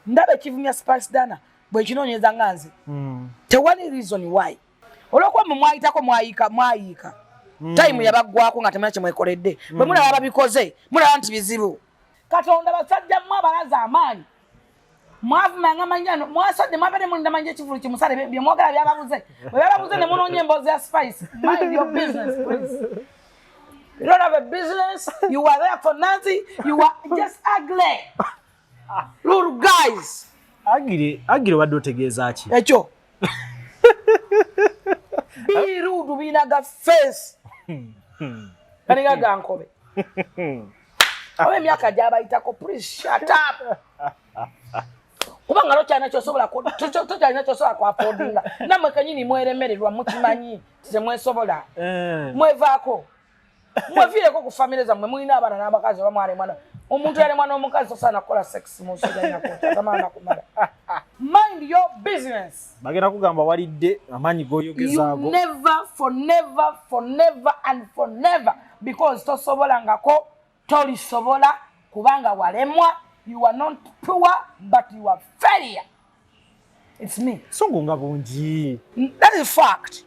ndabe kivumya Spice Dana bwe kinonyeza nganze tewali reason why olwokuba mwayitako mwayika time yabaggwako nga temuna kyemwekoledde bwe mulaba babikoze mulaba nti bizibu Katonda basajja mwe abalaza amaanyi mwavumanga manyano mwasadde mwabere munda manje kivulu kimusale bye mwogala byababuze bwe byababuze ne munonye embozi ya Spice mind your business please. You don't have a business. You are there for nothing. You are just ugly. Little guys. Agire wadotegeza ki? Echo. Be rude binaga face. Kaniga gankobe. Awe myaka jaba itako please shut up. Kubanga locha nacho sobola ko tocha nacho sobola ko affordinga. Namwe kanyini mweremererwa mukimanyi tise mwesobola. Mwevako. Mwavire ko ku family zamwe mulina abana n'abakazi bamwale mwana omuntu yale mwana omukazi sana kola sex mu suganya ko tamana kumala mind your business bagenda kugamba walidde amanyi goyogezaabo you never and for never because tosobola ngako tolisobola kubanga walemwa you are not poor but you are failure. It's me songonga bungi that is fact.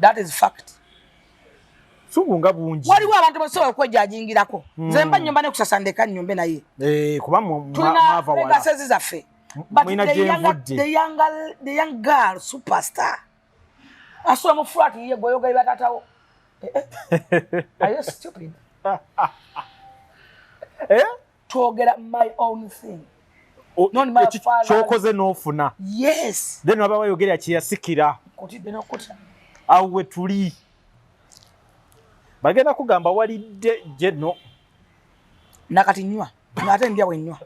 That is fact. Sungunga bungi. Waliwo abantu basobola okwejajingirako. Nze mba nyumba ne kusasandeka nyumbe naye. Kuba mwava wala. Legacies zaffe. But the young girl superstar. Aswa mu flat ye goyoga ibatatawo. Are you stupid? To get my own thing. Not my father. Chokoze nofuna. Yes. Then baba bayogera kiyasikira. Kotide nokuta. Awe tuli. Bagenda kugamba walidde jeno nakati nywa nate ndya bwennywa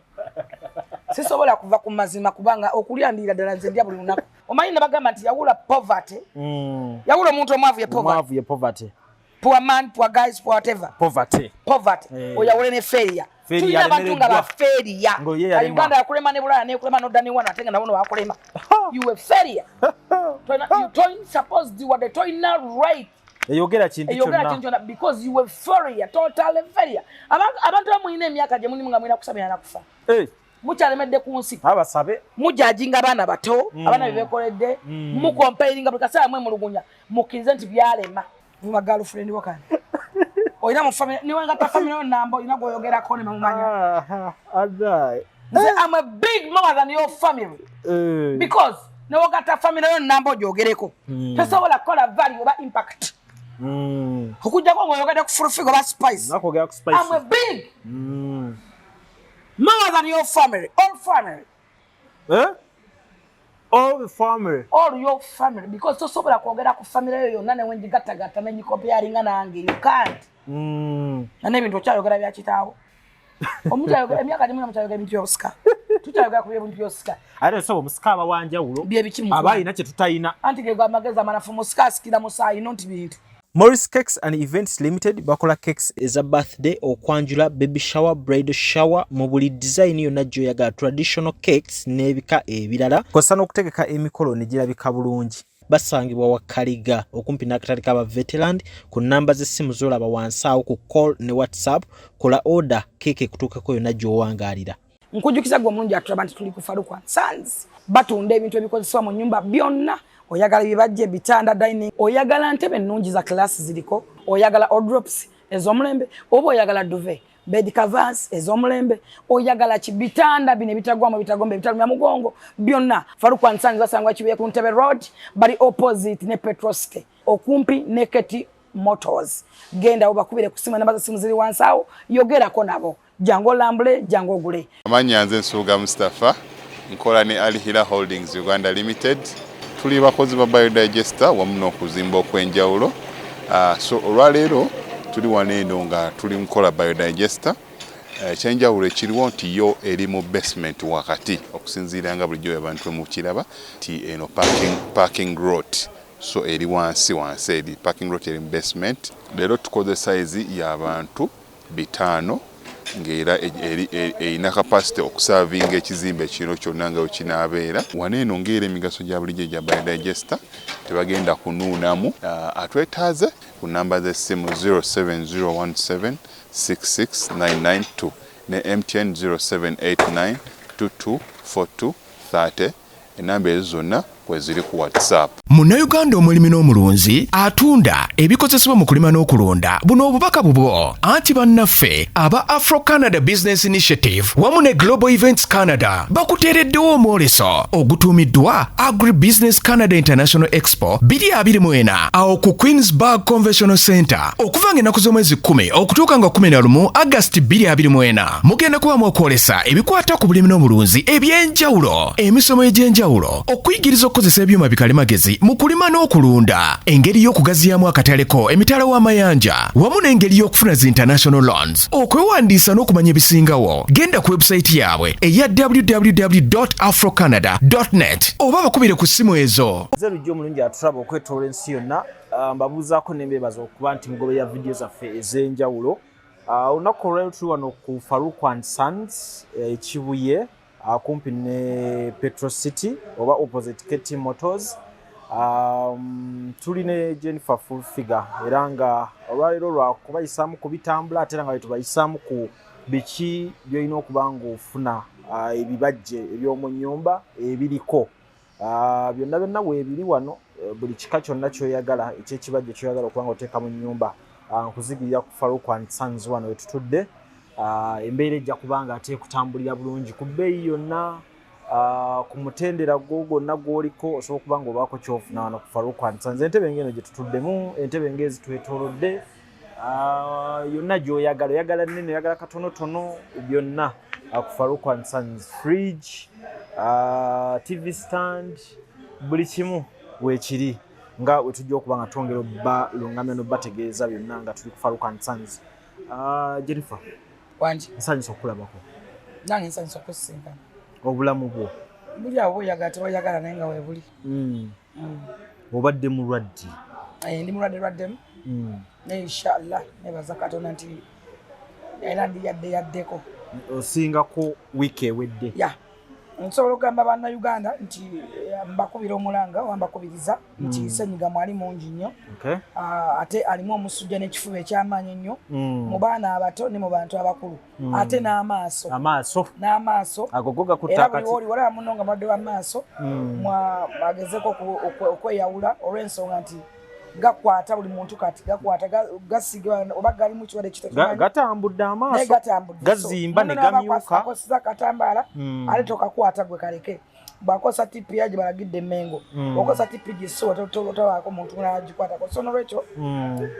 sisobola kuva ku mazima kubanga okulyandira ddala nze ndya buli lunaku omanyi ne bagamba nti yawula poverty yawula omuntu omwavu ye poverty poor man poor guys poor whatever poverty oyawule ne failure tulina abantu nga ba failure Uganda yakulema ne Bulaya ne kulema nodda ne wana atenga nabono bakulema you were failure you don't suppose you were the toina right. Eyogera kintu kyonna because you were failure, totally failure. Abantu bamuyina emyaka gye muli nga mwina kusabira na kufa. Mukyalemedde ku nsi. Abasabe. Mujajinga abaana bato, abaana bebekoledde, mu comparing buli kaseera mwe mulungunya, mukkirize nti byalema. Vuma girlfriend wakani. Oyina mu family, niwe nga ta family nambo, oyina goyogerako ne mumanya. Adai. I'm a big more than your family. Because no gata family nambo jogereko. Tesobola kola value oba impact. Okuja kwa ngoyogada kufulufigo ba Spice. Nakogera ku Spice. I'm a big. More than your family, all family. All the family. All your family because tosobola kwogera ku family yo yonna ne wenji gatta ne comparing nange you can't. Na nebintu kyayogera bya kitaawo. Omuntu ayogera emyaka gye muna kyayogera bintu byosika. Tutayogera ku bintu byosika. Ate so omusika abawanjawulo. Abayina kye tutayina. Anti ge gwamageza manafu musika sikira musayi not bintu. Morris Cakes and Events Limited bakola cakes eza birthday okwanjula baby shower bridal shower mu buli design yonna gy'oyagala traditional cakes n'ebika ebirala kosa n'okutegeka emikolo ne girabika bulungi basangibwa wakaliga okumpi n'akatale k'aba veteran ku namba z'essimu z'olaba wansi awo ku call ne WhatsApp kola order cake kutuukako yonna gy'owangalira. Nkujjukiza gwe omulungi atulaba nti tuli ku Farukwa Sons batunda ebintu ebikozesebwa mu nnyumba byonna. Oyagala bibajje bitanda dining oyagala ntebe nnungi za class ziliko oyagala wardrobes ezomulembe oba oyagala duvet bed covers ezomulembe oyagala kibitanda bine bitagwamo bitagombe bitalumya mugongo byonna Farukwa Sons basangwa kibuye ku Ntebe Road bali opposite ne Petrosite okumpi ne Keti Motors genda obakubire kusima namba za simu ziri wansawo yogerako nabo jango lambule jango gule amanya nze Nsuuga Mustafa nkola ne Alihira Holdings Uganda Limited. Tuli bakozi ba biodigester wamu n'okuzimba okwenjawulo. So olwaleero tuli waneeno nga tuli mukola biodigester. Ekyenjawulo ekiriwo nti yo eri mu basement wakati okusinziira nga bulijjo abantu mu kiraba ti eno parking lot. So eri wansi eri parking lot eri mu basement. Leero tukoze size y'abantu 5 ngera erina capacity okuservinga ekizimbe kino kyonna nga kinaabeera. Waneeno ngera emigaso gya bulijjo gya biodigester tebagenda kunuunamu. Atwetaaze ku namba z'essimu 07017 66992 ne MTN 0789 224230 enamba ezo zonna kweziri ku WhatsApp. Munnayuganda omulimi n'omulunzi atunda ebikozesebwa mu kulima n'okulonda buno obubaka bubwo anti bannaffe aba Afro Canada Business Initiative wamu ne Global Events Canada bakuteereddewo omwoleso ogutuumiddwa Agri Business Canada International Expo 2024 awo ku Queensburg Convention Center okuva ng'ennaku z'omwezi 10 okutuuka nga 11 August 2024 mugenda kubamu okwolesa ebikwata ku bulimi n'omulunzi eby'enjawulo emisomo egy'enjawulo okuyigiriza okukozesa ebyuma bikalimagezi mu kulima n'okulunda engeri y'okugaziyaamu akataleko emitala w'amayanja wamu n'engeri y'okufuna zi international loans okwewandiisa n'okumanya ebisingawo genda ku website yaabwe eya www.afrocanada.net oba bakubire ku ssimu ezo Zerujjo omulungi atulaba okwetoola ensi yonna mbabuuzaako n'embeebaza okuba nti mugoberera vidiyo zaffe ez'enjawulo olunaku olwaleero tuli wano ku Farouk and Sons Kibuye kumpi ne Petro City oba opposite KT Motors. Tuli ne Jennifer full figure era nga olwaleero lwakubayisaamu ku bitambula ate nga tubayisaamu ku biki byolina okuba ng'ofuna ebibajje eby'omu nnyumba ebiriko byonna byonna weebiri wano buli kika kyonna ky'oyagala eky'ekibajje ky'oyagala okuba ng'oteeka mu nnyumba nkuzigirira ku Farouk and Sons wano we tutudde. Embeera ejja kubanga ate kutambulira bulungi ku bbeeyi yonna ku mutendera gwonna gw'oliko osobola okuba ng'obaako ky'ofuna wano ku Farouk and Sons. Entebe ng'eno gye tutuddemu entebe ng'ezi twetoolodde yonna gy'oyagala oyagala nnene oyagala katonotono byonna ku Farouk and Sons. Fridge, TV stand, buli kimu weekiri nga we tujja okuba nga twongera balungamya n'obbategeeza byonna nga tuli ku Farouk and Sons. Jennifer wangi nsanyusa okulabako nange nsanyusa okusinkana obulamu bwo buli awo oyagala tewayagala naye nga weebuli obadde mulwadde ndi mulwadde naye inshallah nebaza Katonda nti era yaddeko osingako wiiki ewedde nsobola okugamba bannayuganda nti mbakubira omulanga wambakubiriza nti ssenyiga mwali mungi nnyo ate alimu omusujja n'ekifuba eky'amaanyi ennyo mu baana abato ne mu bantu abakulu ate n'amaaso ago go gakuttaakati era buli woli walaba muno nga mulwadde w'amaaso mwagezeko okweyawula olw'ensonga nti gakwata buli muntu kati gakwata gasiga oba gali mu kirwadde kitakimanyi gatambudde amaaso gazimba ne gamyuka akosa katambaala ale tokakwata gwe kaleke bwakosa tipi yaje balagidde emengo okosa tipi giso totawaako muntu n'agikwatako so n'olwekyo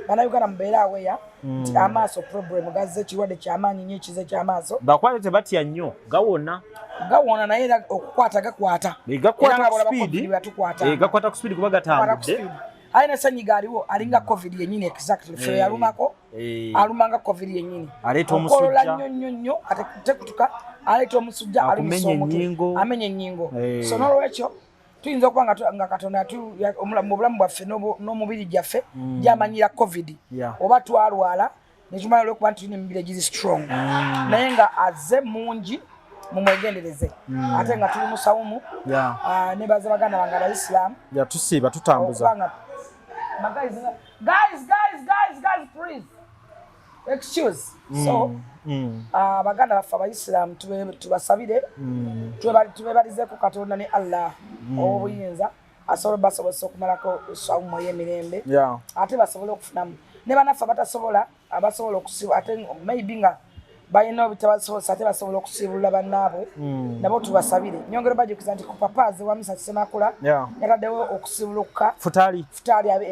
bannayuganda mubeera aweya nti amaaso problem gazze ekirwadde ky'amaanyi nnyo ekize ky'amaaso bakwate tebatya nnyo gawona naye okukwata gakwata gakwata ku speed kuba gatambudde alina ssenyiga aliwo alinga covid yennyini exactly fe yalumako alumanga covid yennyini aleeta omusujja nnyo ate tekutuka aleeta omusujja alimisa omutwe amenya ennyingo so n'olwekyo tuyinza okuba nga Katonda mu bulamu bwaffe n'omubiri gyaffe gyamanyira covid oba twalwala nekimanya olw'okuba nti tulina emibiri egizi strong naye nga azze mungi mumwegendereze ate nga tuli musawumu nebaza baganda bange abaisiramu tusiiba tutambuza guys, please. Excuse. So, baganda baffe abaisiramu tubasabire tubebalize ku Katonda ne Allah obuyinza asobola basobozesa okumalako esawumu y'emirembe ate basobole okufunamu ne banaffe abatasobola abasobola okusiba ate maybe nga balina obutabasobola ate basobola okusiibulula bannaabwe nabo tubasabire nyongero bajukiza nti ku papaazi wamisa Semakula yataddewo okusiibuluka futaali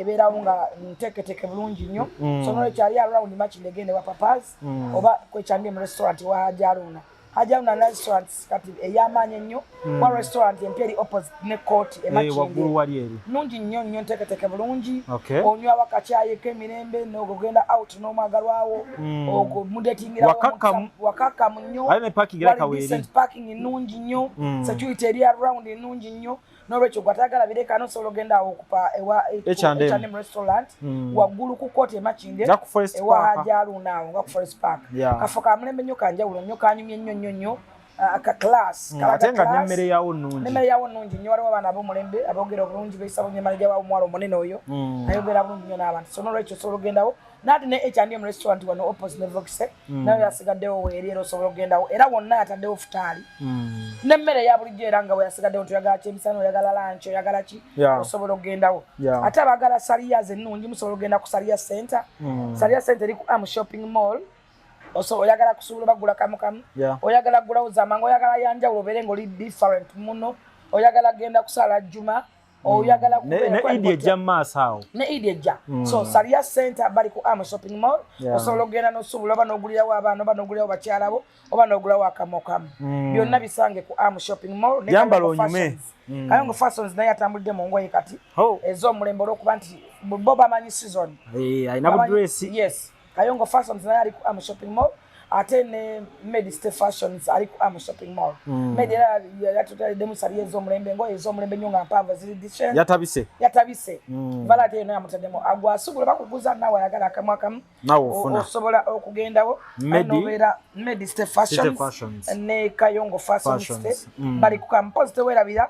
ebeerawo nga nteeketeke bulungi nnyo so n'olwekyo ali around match legende wa papaazi oba kwekyandie mu restaurant wa Hajaruna restaurant kati ey'amaanyi ennyo wa restaurant empya eri opposite ne court emakindi nungi nnyo nteeketeke bulungi onywa wakacyayi k'emirembe n'ogenda out n'omwagalwawo ogwo mudetingirawo wakakamu nnyo parking nnungi nnyo security eri around nnungi nnyo n'olwekyo gwatagala bireka n'osobola ogenda awo okupa ewa H&M restaurant waggulu ku court emakindi ewa Hajaruna awo nga ku Forest Park kafo ka mulembe nnyo kanjawulo nnyo kanyumye nnyo aka class atenga nemmere yawo nnungi nemmere yawo nnungi nnyo waliwo abaana ab'omulembe aboogera obulungi beesaba nnyo manager wa omwala omunene oyo ayogera bulungi nnyo n'abantu so n'olwekyo osobola ogendawo naati ne H&M restaurant wano opposite ne Vokise nayo yasigaddewo weeri era osobola ogendawo era wonna yataddewo futaali nemmere ya bulijjo era nga weyasigaddewo tuyagala kyemisana oyagala lunch oyagala ki osobola ogendawo ate abaagala saliyazi ennungi musobola ogenda ku Saliya Center Saliya Center eri ku Am Shopping Mall osobola oyagala kusuubula bagula kamu kamu oyagala gulawo zamanga oyagala yanjawulo obeere ng'oli different muno oyagala genda kusala juma oyagala ne Idi ejja maaso awo ne Idi ejja so Saliya Center bali ku Am Shopping Mall osobola ogenda n'osuubula oba n'ogulirawo abaana oba n'ogulirawo bakyalabo oba n'ogulawo akamu kamu byonna bisange ku Am Shopping Mall ne yambala onyume Kayongo Fashions naye atambulidde mu ngoye kati ez'omulembe olw'okuba nti bo bamanyi season ayina budress yes Kayongo Fashions naye ali ku Am Shopping Mall ate ne Mediste Fashions ali ku Am Shopping Mall medera yatutadde mu Saliya ez'omulembe ngoye ez'omulembe nnyo nga mpanvu ziri dishe yatabise vala te naye amutaddemu agwasubula bakuguza nawe ayagala akamu akamu osobola okugendawo nobeera Mediste Fashions ne Kayongo Fashions bali ku campus tewerabira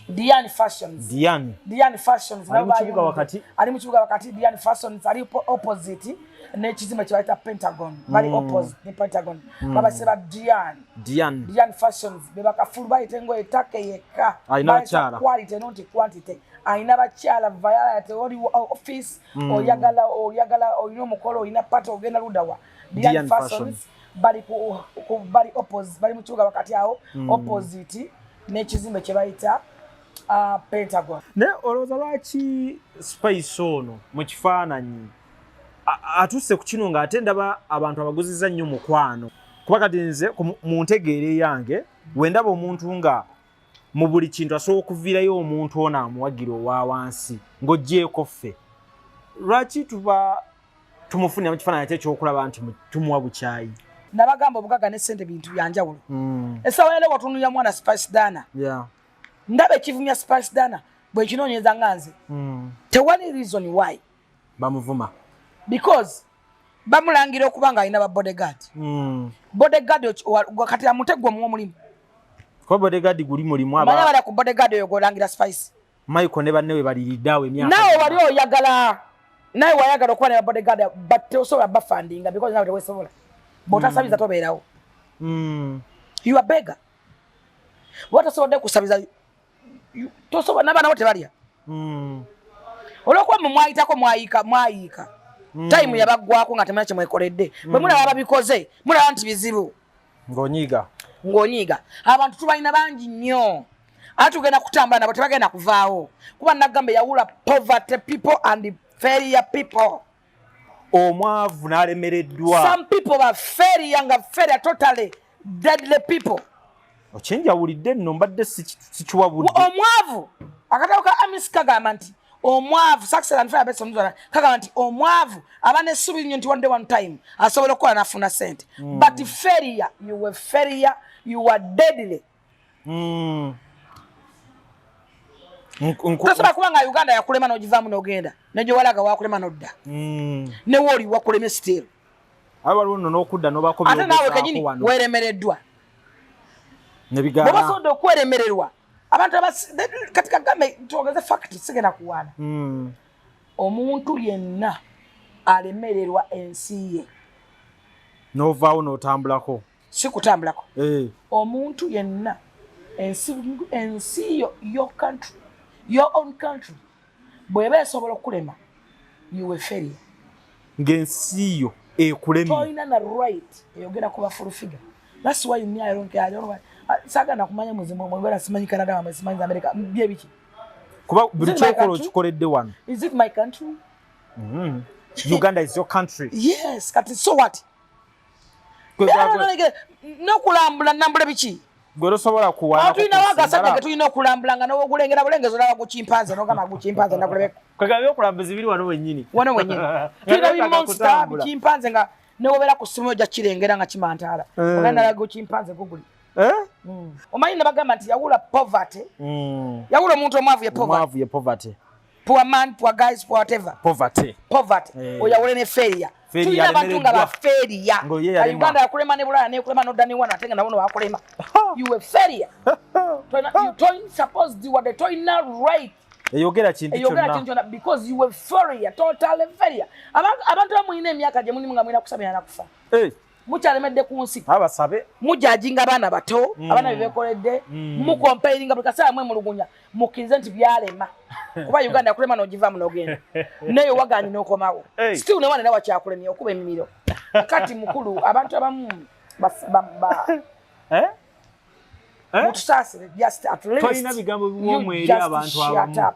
Diane Fashions ali mu kibuga wakati Diane Fashions ali opposite n'ekizimbe kye bayita Pentagon bali opposite ne Pentagon babaseba Diane Fashions be bakafulu bayita engoye ettaka yekka quality not quantity ayina bakyala variety oli office oyagala olina omukolo olina pata ogenda ludawa Diane Fashions bali opposite bali mu kibuga wakati awo opposite n'ekizimbe kye bayita Pentagon. Ne olowooza lwaki Spice ono mu kifaananyi atuse ku kino ng'ate ndaba abantu abaguzizza nnyo mukwano kuba kati nze mu ntegeere yange bwe ndaba omuntu nga mu buli kintu asobola okuviirayo omuntu ono amuwagira owa wansi ng'oggyeko ffe lwaki tuba tumufunira mu kifaananyi ate ekyokulaba nti tumuwa bukyayi nabagamba obugaga ne ssente bintu byanjawulo essaawa yalewo otunulira mwana Spice Dana ndaba ekivumya Spice Dana bwe kinoonyeza nga nze tewali reason why bamuvuma because bamulangira okuba nga alina ba bodyguard kati amutegwa mu omulimu ko bodyguard guli mulimu manya bala ku bodyguard oyo golangira Spice Michael ne banne we baliriddawo emyaka nawe wali oyagala nawe wayagala okuba ne ba bodyguard but osobola bafandinga because nawe tewesobola botasabiza tobeerawo you are beggar watasobodde kusabiza tosobola n'abaana bo tebalya olw'okuba mumwayitako mwayika time yabaggwako nga temanya kye mwekoledde bwe mulaba babikoze mulaba nti bizibu ng'onyiiga abantu tubalina bangi nnyo ate tugenda kutambula nabo tebagenda kuvaawo kuba nagamba yawula poverty people and failure people omwavu n'alemereddwa some people are failure totally deadly people okyenjawulidde nno mbadde sikiwabudde omwavu akatabo ka Amis kagamba nti omwavu success and failure based on kagamba nti omwavu aba n'essuubi nnyo nti one time asobola okukola n'afuna ssente but failure you were deadly tosobola kuba nga Uganda yakulema n'ogivaamu n'ogenda negyo walaga wakulema n'odda newe oli wakuleme still waliwo nno n'okudda n'obako ate naawe kenyini weeremereddwa bw'oba sobodde okweremererwa abantu kati kagambe twogeze fact sigenda kuwaana omuntu yenna alemererwa ensi ye n'ovaawo n'otambulako si kutambulako omuntu yenna ensi yo your own country bw'eba esobola okulema you were failure ng'ensi yo ekulemi toyina na right eyogera kuba full figure that's why you need I don't care saga nakumanya muzimu mwebera simanyi Canada wa simanyi America bye biki kuba buli kyokolo kikoledde wano is it my country Uganda is your country yes kati so what no kulambula nambula biki gwero sobola kuwana tulina wagasajja tulina okulambulanga n'obulengera bulengezo laba ku chimpanze n'ogamba ku chimpanze ndakulebeko kwegabye okulambuza ibiri wano wennyini tulina bimonster chimpanze nga n'obera ku simu ojja kirengera nga kimantaala ogenda laga ku chimpanze guguli omanyi ne bagamba nti yawula poverty yawula omuntu omwavu ye poverty poor man poor guys poor whatever poverty oyawule ne failure tulina abantu nga baferiya Uganda yakulema ne Bulaya ne kulema nodani wana atenga nabono bakulema you were failure you don't suppose the what they told now right eyogera kintu kyonna because you were failure total failure abantu bamuyina emyaka gye mulimu nga mwina kusabira na kufa muchalemedde ku nsi abasabe mujajinga abana bato abana bebekoledde mu comparing buli kasala mwe mulugunya mukize nti byalema kuba Uganda yakulema n'ogiva munogenda neyo wagani n'okomawo still ne wana nawa kyakulemye okuba emimiro kati mukulu abantu abamu mutusasire just at least toyina bigambo by'omweri abantu abamu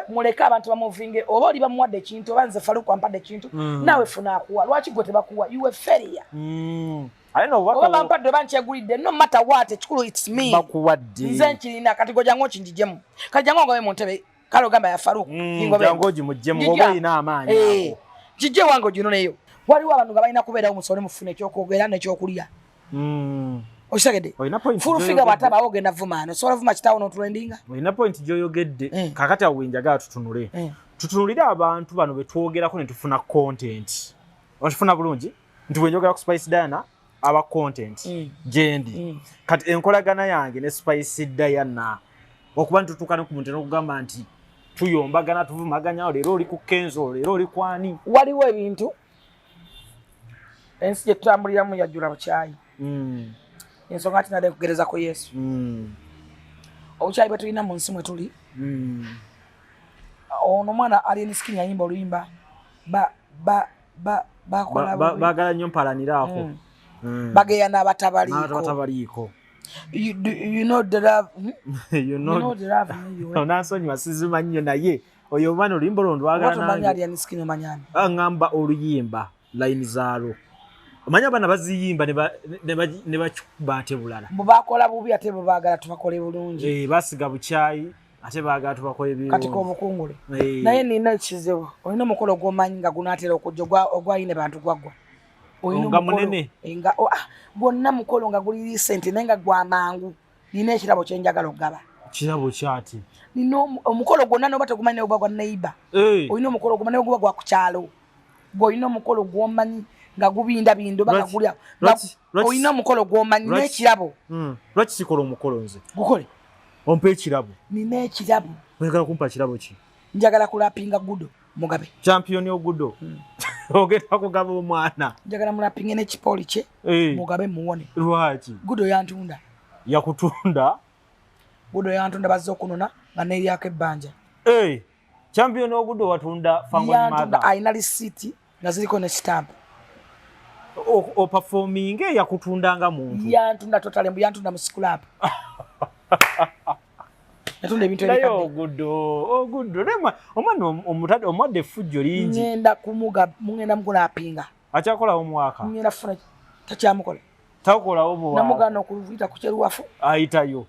muleka abantu bamuvinge oba oli bamuwadde ekintu oba nze Faruku ampadde ekintu nawe funa akuwa lwaki gwe tebakuwa you were failure I know what oba mpadde oba nkyegulidde no matter what ekikulu it's me bakuwadde nze nkirina kati gojango kinjijemu kati jango ngobe mu ntebe kale ogamba ya Faruku jango gimujjemu oba ina amaanyi ako kijje wango gino neyo waliwo abantu nga balina kubeerawo musole mufune ekyokwogera n'ekyokulya Osagede. Full figure bataba ogenda vumano. So vuma kitawo no trendinga. Ina point joyogedde. Kakati awinjaga tutunule. Tutunulira abantu bano betwogerako ne tufuna content. Washifuna bulungi. Ntuwenjogera ku Spice Diana aba content. Jendi. Kati enkolagana yange ne Spice Diana. Okuba ntutukana ku muntu n'okugamba nti tuyombagana tuvumaganya lero oli ku Kenzo lero oli kwani. Waliwo ebintu. Ensi jetambuliramu yajula bachai. Ensonga ati nade kugereza ko Yesu. Obuchayi bwe tulina mu nsi mwe tuli. Ono mwana ali nisikinya yimba oluyimba bakola bagala nnyo mpalanirako. Bageya n'abatabaliko. Abatabaliko. You know the love. You know the love. Onansonyi wasizima nnyo naye oyo mwana oluyimba londo wagala nange. Watu manya ali nisikinya manyani. Angamba oluyimba line zalo. Manya bana baziyimba ne bachubate bulala. Bubakola bubi ate bubagala tubakole bulungi. Basiga buchayi ate bagala tubakole birungi. Kati ko mukungule. Naye nina ekizibu. Oyina mukolo gwomanyi nga gunatera okujogwa ogwayine bantu gwagwa. Oyina munene. Nga gwonna mukolo nga guli recent nenga gwa mangu. Nina ekirabo kyenjagala ogaba. Kirabo kyati. Nino omukolo gwonna no batagumanyi ogwa neighbor. Oyina omukolo gwomanya ogwa gwa kukyalo. Oyina omukolo gwomanyi nga gubinda bindo bakagulya oyina omukolo gwomanyi n'ekirabo lwaki sikola omukolo nze gukole ompe ekirabo nina ekirabo oyagala kumpa kirabo ki njagala kulapinga gudo mugabe champion ogudo ogenda kugaba omwana njagala mulapinge n'ekipoli kye mugabe muwone lwaki gudo yantunda yakutunda gudo yantunda bazza okunona nga neeryako ebbanja champion ogudo watunda fangoni maga ayina lisiti nga ziriko ne stamp o performing yakutundanga muntu yantunda totally mbu yantunda mu scrap yatunda ebintu ebikadde ogudo nema omwana omutade omwadde fujjo lingi ngenda kumuga mungenda mugulapinga akyakola omwaka ngenda funa takyamukola takola obo namugana okuvita ku kyeruwafu ayitayo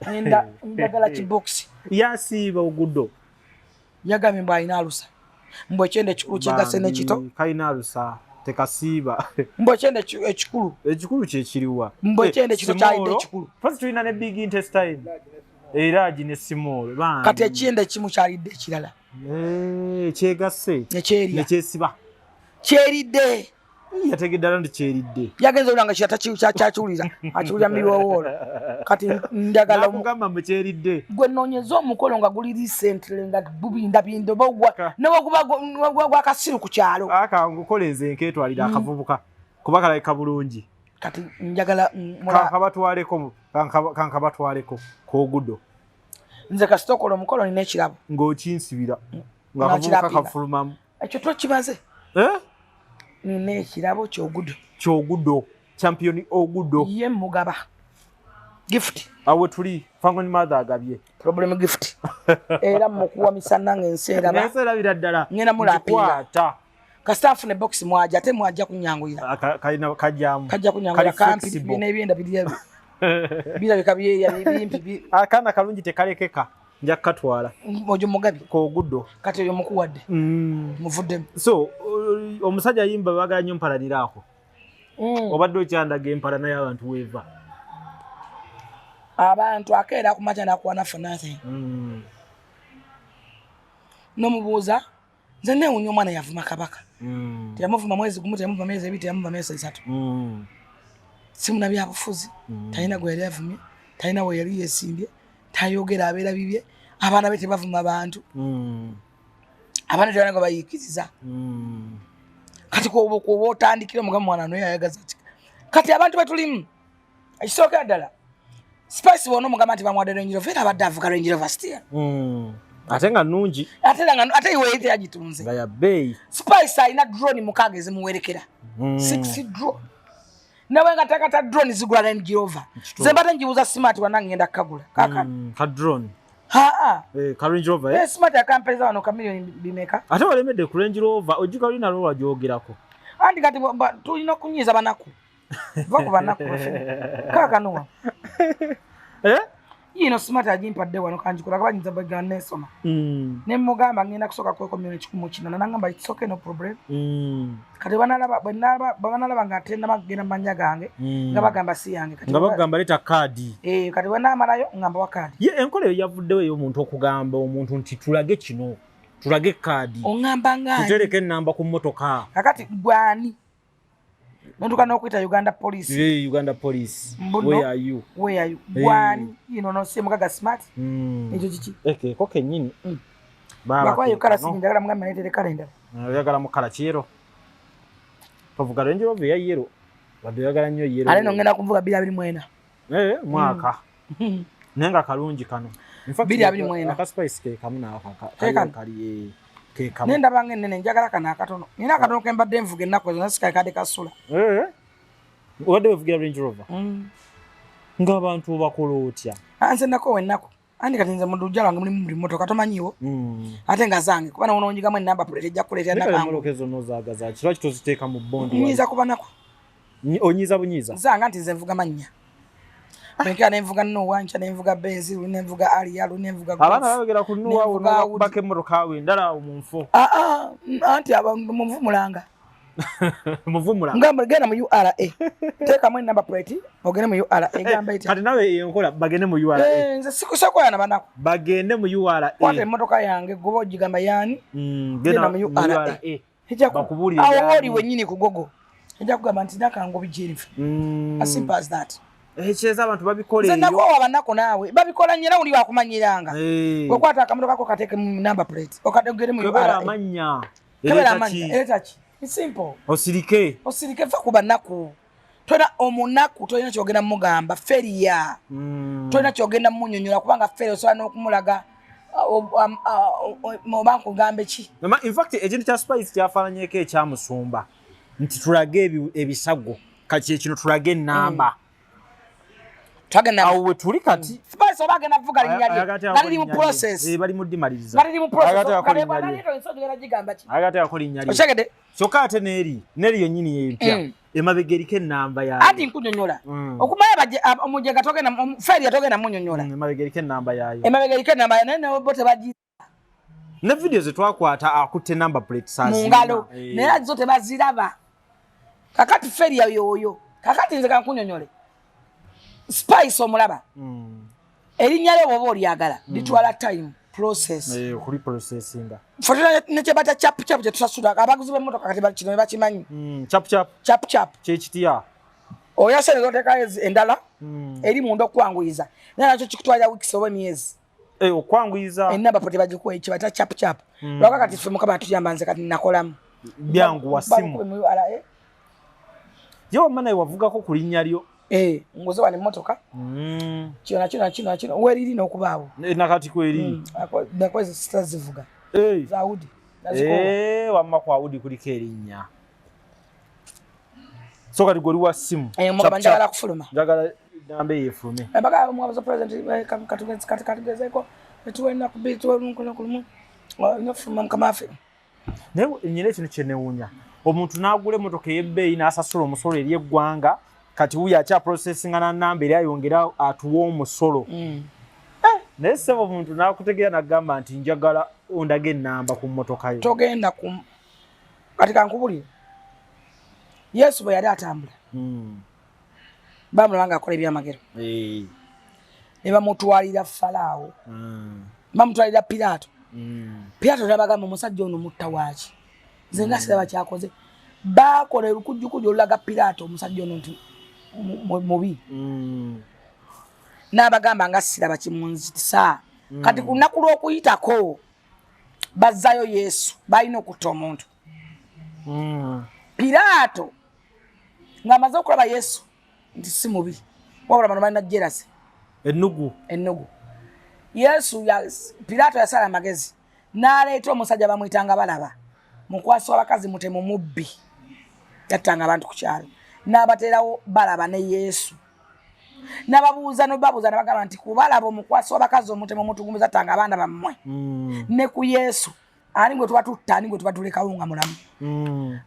ngenda ndagala kibox yasiba ogudo yagamye mbu ayina alusa mbwe kyende kikulu kyegase n'ekito kayina alusa tekasiba mbwe kyende ekikulu kyekiriwa mbwe kyende kito kyalidde ekikulu fasi tulina ne big intestine eragi ne small kati ekyende kimu kyalidde ekirala kyegase nekyesiba kyeridde yategeddala nti kyeridde yagenze olanga kyakyuliza akiwulira miwowoolo kati njagala okugamba mbe kyeridde gwe noonyeza omukolo nga guli recently nga bubinda bindo bogwa newaguba gwakasiru ku kyalo akangukola enze nketwalira akavubuka kuba kalabika bulungi kati njagala kankabatwaleko kogudo nze kasitokola omukolo nina ekirabo ng'okinsibira ng'akavubuka kafulumamu ekyo twakimaze nina ekirabo kyogudo champion ogudo ye mugaba gift awe tuli fangoni mother agabye problem gift era mukuwa misana ngenserabira ddala ngena mulapinga kastafu ne box mwaja ate mwaja kunyangulira kajja kunyangulira kampi n'ebyenda bila bikabye bimpi akana kalungi tekalekeka nja katwala mojo mugabi ko gudo kati yo mukuwadde muvuddemu so omusajja yimba bagala nnyo mpalanirako obadde okyandaga empalana y'abantu weeva abantu akeera kumacha nakuwana for nothing nomubuuza nze newunya omwana yavuma kabaka teyamuvuma mwezi gumu teyamuvuma myezi ebiri teyamuvuma myezi esatu simuna byabufuzi talina gwe yali avumye talina we yali yesimbye tayogera abeera bibye abaana be tebavuma abantu abaana tebana nga bayiikiriza kati kuba otandikira omugamba mwana noyo ayagaza ati kati abantu betulimu ekisookera ddala Spice wona omugamba nti bamwadde Range Rover era abadde avuga Range Rover still ate nga nnungi ate iwe yite yagitunze nga ya bbeeyi Spice alina drone mukaaga ezimuwerekera 6 drone nawe nga takata drone zigula Range Rover ze mbadde njibuza smart wana ngenda kagula kaka ka drone ka Range Rover smart akampeza wano ka million bimeka ate walemedde ku Range Rover ojika lina lo wajoogerako andi kati tulina kunyiza banaku vako banaku kaka nuwa yino smart ajimpadde wano kanjikola kabanyinza bagana nesoma ne mugamba ngenda kusoka kweko mmene kikumu kinana nangamba it's okay no problem kati banalaba nga atenda magenda manja gange nga bagamba si yange kati nga bagamba leta kadi kati banamalayo ngamba wa kadi ye enkole yavuddewo ey'omuntu okugamba omuntu nti tulage kino tulage kadi ongamba ngani tutereke enamba ku mmotoka kakati gwani nonduka nokwita Uganda Police Uganda Police where are you gwani yino no simu kaga smart ekyo kiki ko kenyini bakwa yokala sinjagala mugamba netere kalenda yagala mukala kiro tovuga Range Rover ya yero bado yagala nnyo yero ale nongenda kuvuga 224 mwaka nenga kalungi kano in fact 224 aka Spice ke kamuna aka kali ke kamu nenda bange nene njagala kana akatono nina akatono kembadde nvuge nako zona sika kade kasula wade wevugira Range Rover nga abantu bakola otya anze nako wenako andi katinze mundu jala ngamuli muri moto katomanyiwo ate ngazange kubana uno onyiga mwe namba plate ejja kuleta nakango molokezo nozaga za kiro kitoziteeka mu bondi nyiza kubanako onyiza bunyiza zanga nti nze mvuga manya Benka nemvuga no wancha nemvuga benzi nemvuga aliyalu nemvuga golf abana babegera ku nuwa uno bake moroka we ndala omunfo anti abantu muvumulanga muvumula ngamba gena mu URA teka mwe number plate ogene mu URA gamba ita kati nawe yenkola bagene mu URA nze sikusako yana banako bagende mu URA kwate motoka yange gobo jigamba yani gena mu URA bakubulira awoli wenyini kugogo ejja kugamba nti nakango bijirifu as simple as that Echeza abantu babikole iyo. Nako wabanako nawe. Babikola nyera uli wakumanyiranga. Wekwata akamotoka kako kateke number plate. Okadogere mu URA. Kabera amanya. Kabera amanya. Eletachi. It's simple. Osirike. Osirike fa kubanako. Tona omunaku toyina kyogenda mugamba feria. Toyina kyogenda munyonyola kubanga feria osobola n'okumulaga mu banku gambe ki. In fact ekintu kya Spice kyafaananyeko ekyamusumba. Nti tulage ebisago. Kati kino tulage namba. Twagenda awo tuli kati Spice obagenda vuga linyali nali mu process bali mu dimaliriza nali mu process kale bali to nsogera gigamba ki agate akoli nyali oshagede sokate neri yonyini yempya emabegerike namba ya ati nkunyonyola okumaya baje omuje gatoke na feri atoke na munyonyola emabegerike namba yayo emabegerike namba ya nene bote baji ne videos twakwata akutte number plate sazi mungalo ne zote baziraba kakati feri yoyo kakati nze kankunyonyole Spice omulaba erinya lyo bobo lyagala litwala time process kuli processinga fotona neche bata chap je tusasula abaguzi bemotoka kati bakino bakimanyi chap chechitia oyasene zote kaezi endala eri mundo kwangwiza nacho chikutwala weeks oba myezi okwangwiza enaba pote bagikuwa echi bata chap lwaka kati femu kama tuyambanze kati nakolamu byangu wasimu yo mana wavuga ko kulinya lyo ngozo wali motoka chino weriri nokubaawo nakati kweri nakwezi sitazivuga zaudi wamma kwa udi kuliko erinnya so kati goli wa simu mugaba njagala kufuluma njagala nambe yefume baga mwabaza president katugezeko etuwena kubitwa nkulumu nofuma mkamafe ne nyine kintu kyenewunya omuntu nagule motoka yebbeyi nasasula omusolo eri eggwanga kati uya acha processing na namba eri ayongera atuwa omusolo naye sebo omuntu nakutegera nagamba nti njagala ondage namba ku motoka yo togenda ku kati kankubulira Yesu bwe yali atambula bamulanga akola ebyamagero ne bamutwalira Falaawo bamutwalira Pilato Pilato nabagamba omusajja ono mutta waaki nze nga siraba kyakoze bakola olukujjukujju olulaga Pilato omusajja ono nti mubi n'abagamba nga siraba kimunzitisa kati ku lunaku lw'okuyitako bazzayo Yesu balina okutta omuntu Pilato ng'amaze okulaba Yesu nti si mubi wabula bano balina jerasi ennugu Yesu Pilato yasala amagezi n'aleeta omusajja bamuyitanga balaba mukwasi w'abakazi mutemu mubbi yattanga abantu ku kyalo n'abateerawo balaba ne Yesu n'ababuuza n'abagamba nti kubalaba omukwasi w'abakazi omutemu omutugumbiza attanga abaana bammwe ne ku Yesu ani gwe tuba tutta ani gwe tuba tulekawo nga mulamu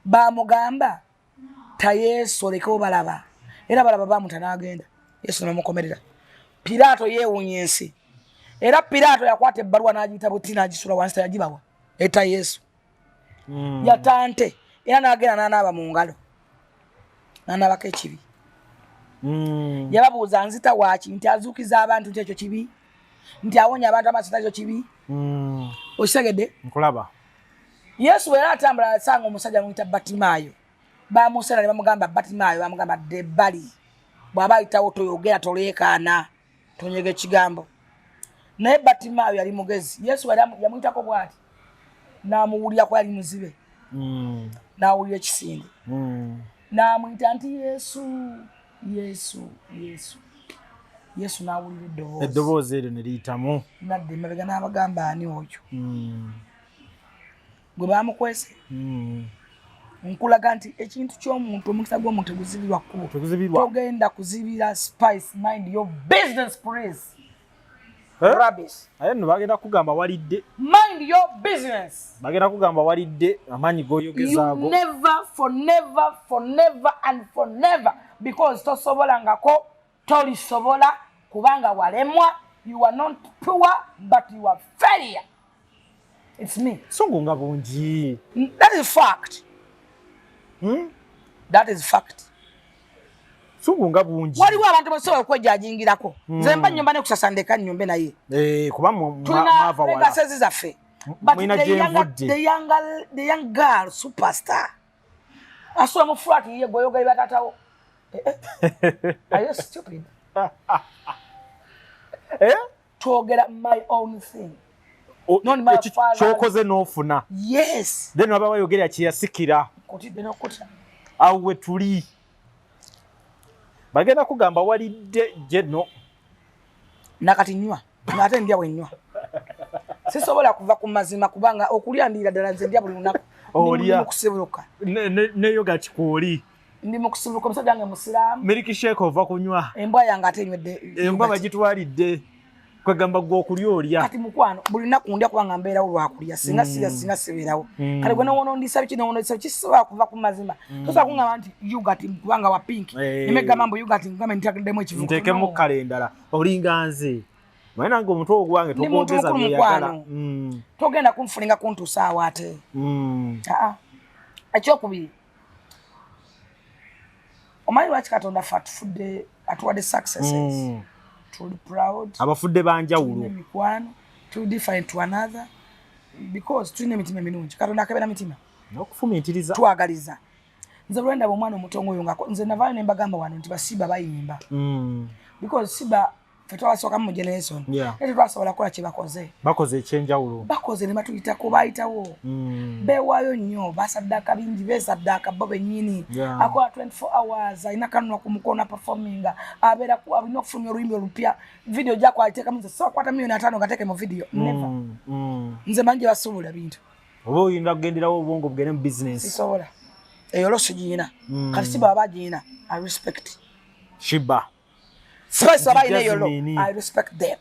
bamugamba ta Yesu olekawo balaba era balaba bamuta n'agenda Yesu n'amukomerera Pilato yeewuunya ensi era Pilato yakwata ebbaluwa n'agiyita buti n'agisula wansi tayagibawa eta Yesu yatante era n'agenda n'anaaba mu ngalo n'anaabako ekibi yababuuza nzita waaki nti azuukiza abantu nti ekyo kibi nti awonya abantu amasita ekyo kibi okitegedde nkulaba Yesu era atambula asanga omusajja muyita Batimaayo bamusera ne bamugamba Batimaayo bamugamba debbali bw'aba ayitawo toyogera toleekaana tonyega ekigambo naye Batimaayo yali mugezi Yesu yamuyitako bw'ati n'amuwulira ko yali muzibe n'awulira ekisinde n'amuyita nti Yesu n'awulira eddoboozi eryo ne liyitamu nadde emabega n'abagamba ani oyo gwe bamukwese nkulaga nti ekintu ky'omuntu omukisa gw'omuntu teguzibirwa kkubo togenda kuzibira spice mind your business please rubbish aye nno bagenda kugamba walidde mind your business bagenda kugamba walidde amaanyi g'oyogezaago for never and for never because tosobolangako tolisobola kubanga walemwa you are not poor but you are failure it's me songo nga bungi that is fact that is fact songo nga bungi waliwo abantu basobola okwejajingirako nze mba nnyumba ne kusasandeka nnyumbe naye kuba mwava wala legasezi zaffe but the young girl superstar asula mu flat ye goyoga ibatatawo are you stupid twogera my own thing not my father kyokoze n'ofuna yes then baba bayogera kiyasikira kotidde n'okutya awo we tuli bagenda kugamba walidde jeno nakati nywa ngate ndya bwennywa sisobola kuva ku mazima kubanga okulya ndira ddala nze ndya buli lunaku olya mukusibuluka ne yoga kikooli ndi mukusibuluka omusajja wange musiraamu miliki shake ova kunywa embwa yange ate enywedde embwa bagitwalidde kwegamba gwe okulya olya kati mukwano buli lunaku ndya kubanga mbeerawo lwakulya singa sibeerawo kale gwe nowonondisa biki nowonondisa kisobola kuva ku mazima tosobola kuŋŋamba nti yugati kubanga wa pinki nemegamba mbu yugati ngambe nteekeddemu ekivuko nteekemu kkala endala olinga nze manye nange omutwe ogwange togwogeza byeyagala togenda kunfulinga kuntuusa awo ate ekyokubiri omanyi lwaki katonda ffe atufudde atuwadde successes tuli proud abafudde banjawulo mikwano tuli different to another because tulina emitima emirungi katonda akebera mitima n'okufumiitiriza twagaliza nze lwendaba omwana omutongo oyo nga nze navaayo ne mbagamba wano nti basiba bayimba because siba ffe twabasookamu mu generation era tetwasobola kukola kye bakoze ekyenjawulo bakoze ne batuyitako baayitawo beewaayo nnyo basaddaaka bingi beesaddaaka bo bennyini akola 24 hours alina kanuna ku mukono performinga abeera alina okufulumya oluyimbi olupya video gyakwaliteekamu nze sokwata $5,000,000 gateeke mu video never nze manyi gye basuubula bintu oba oyinza kugenderawo obwongo bugende mu business sisobola eyo lo sigiina kati siba aba bagiina I respect shiba Spice abayina yolo I respect them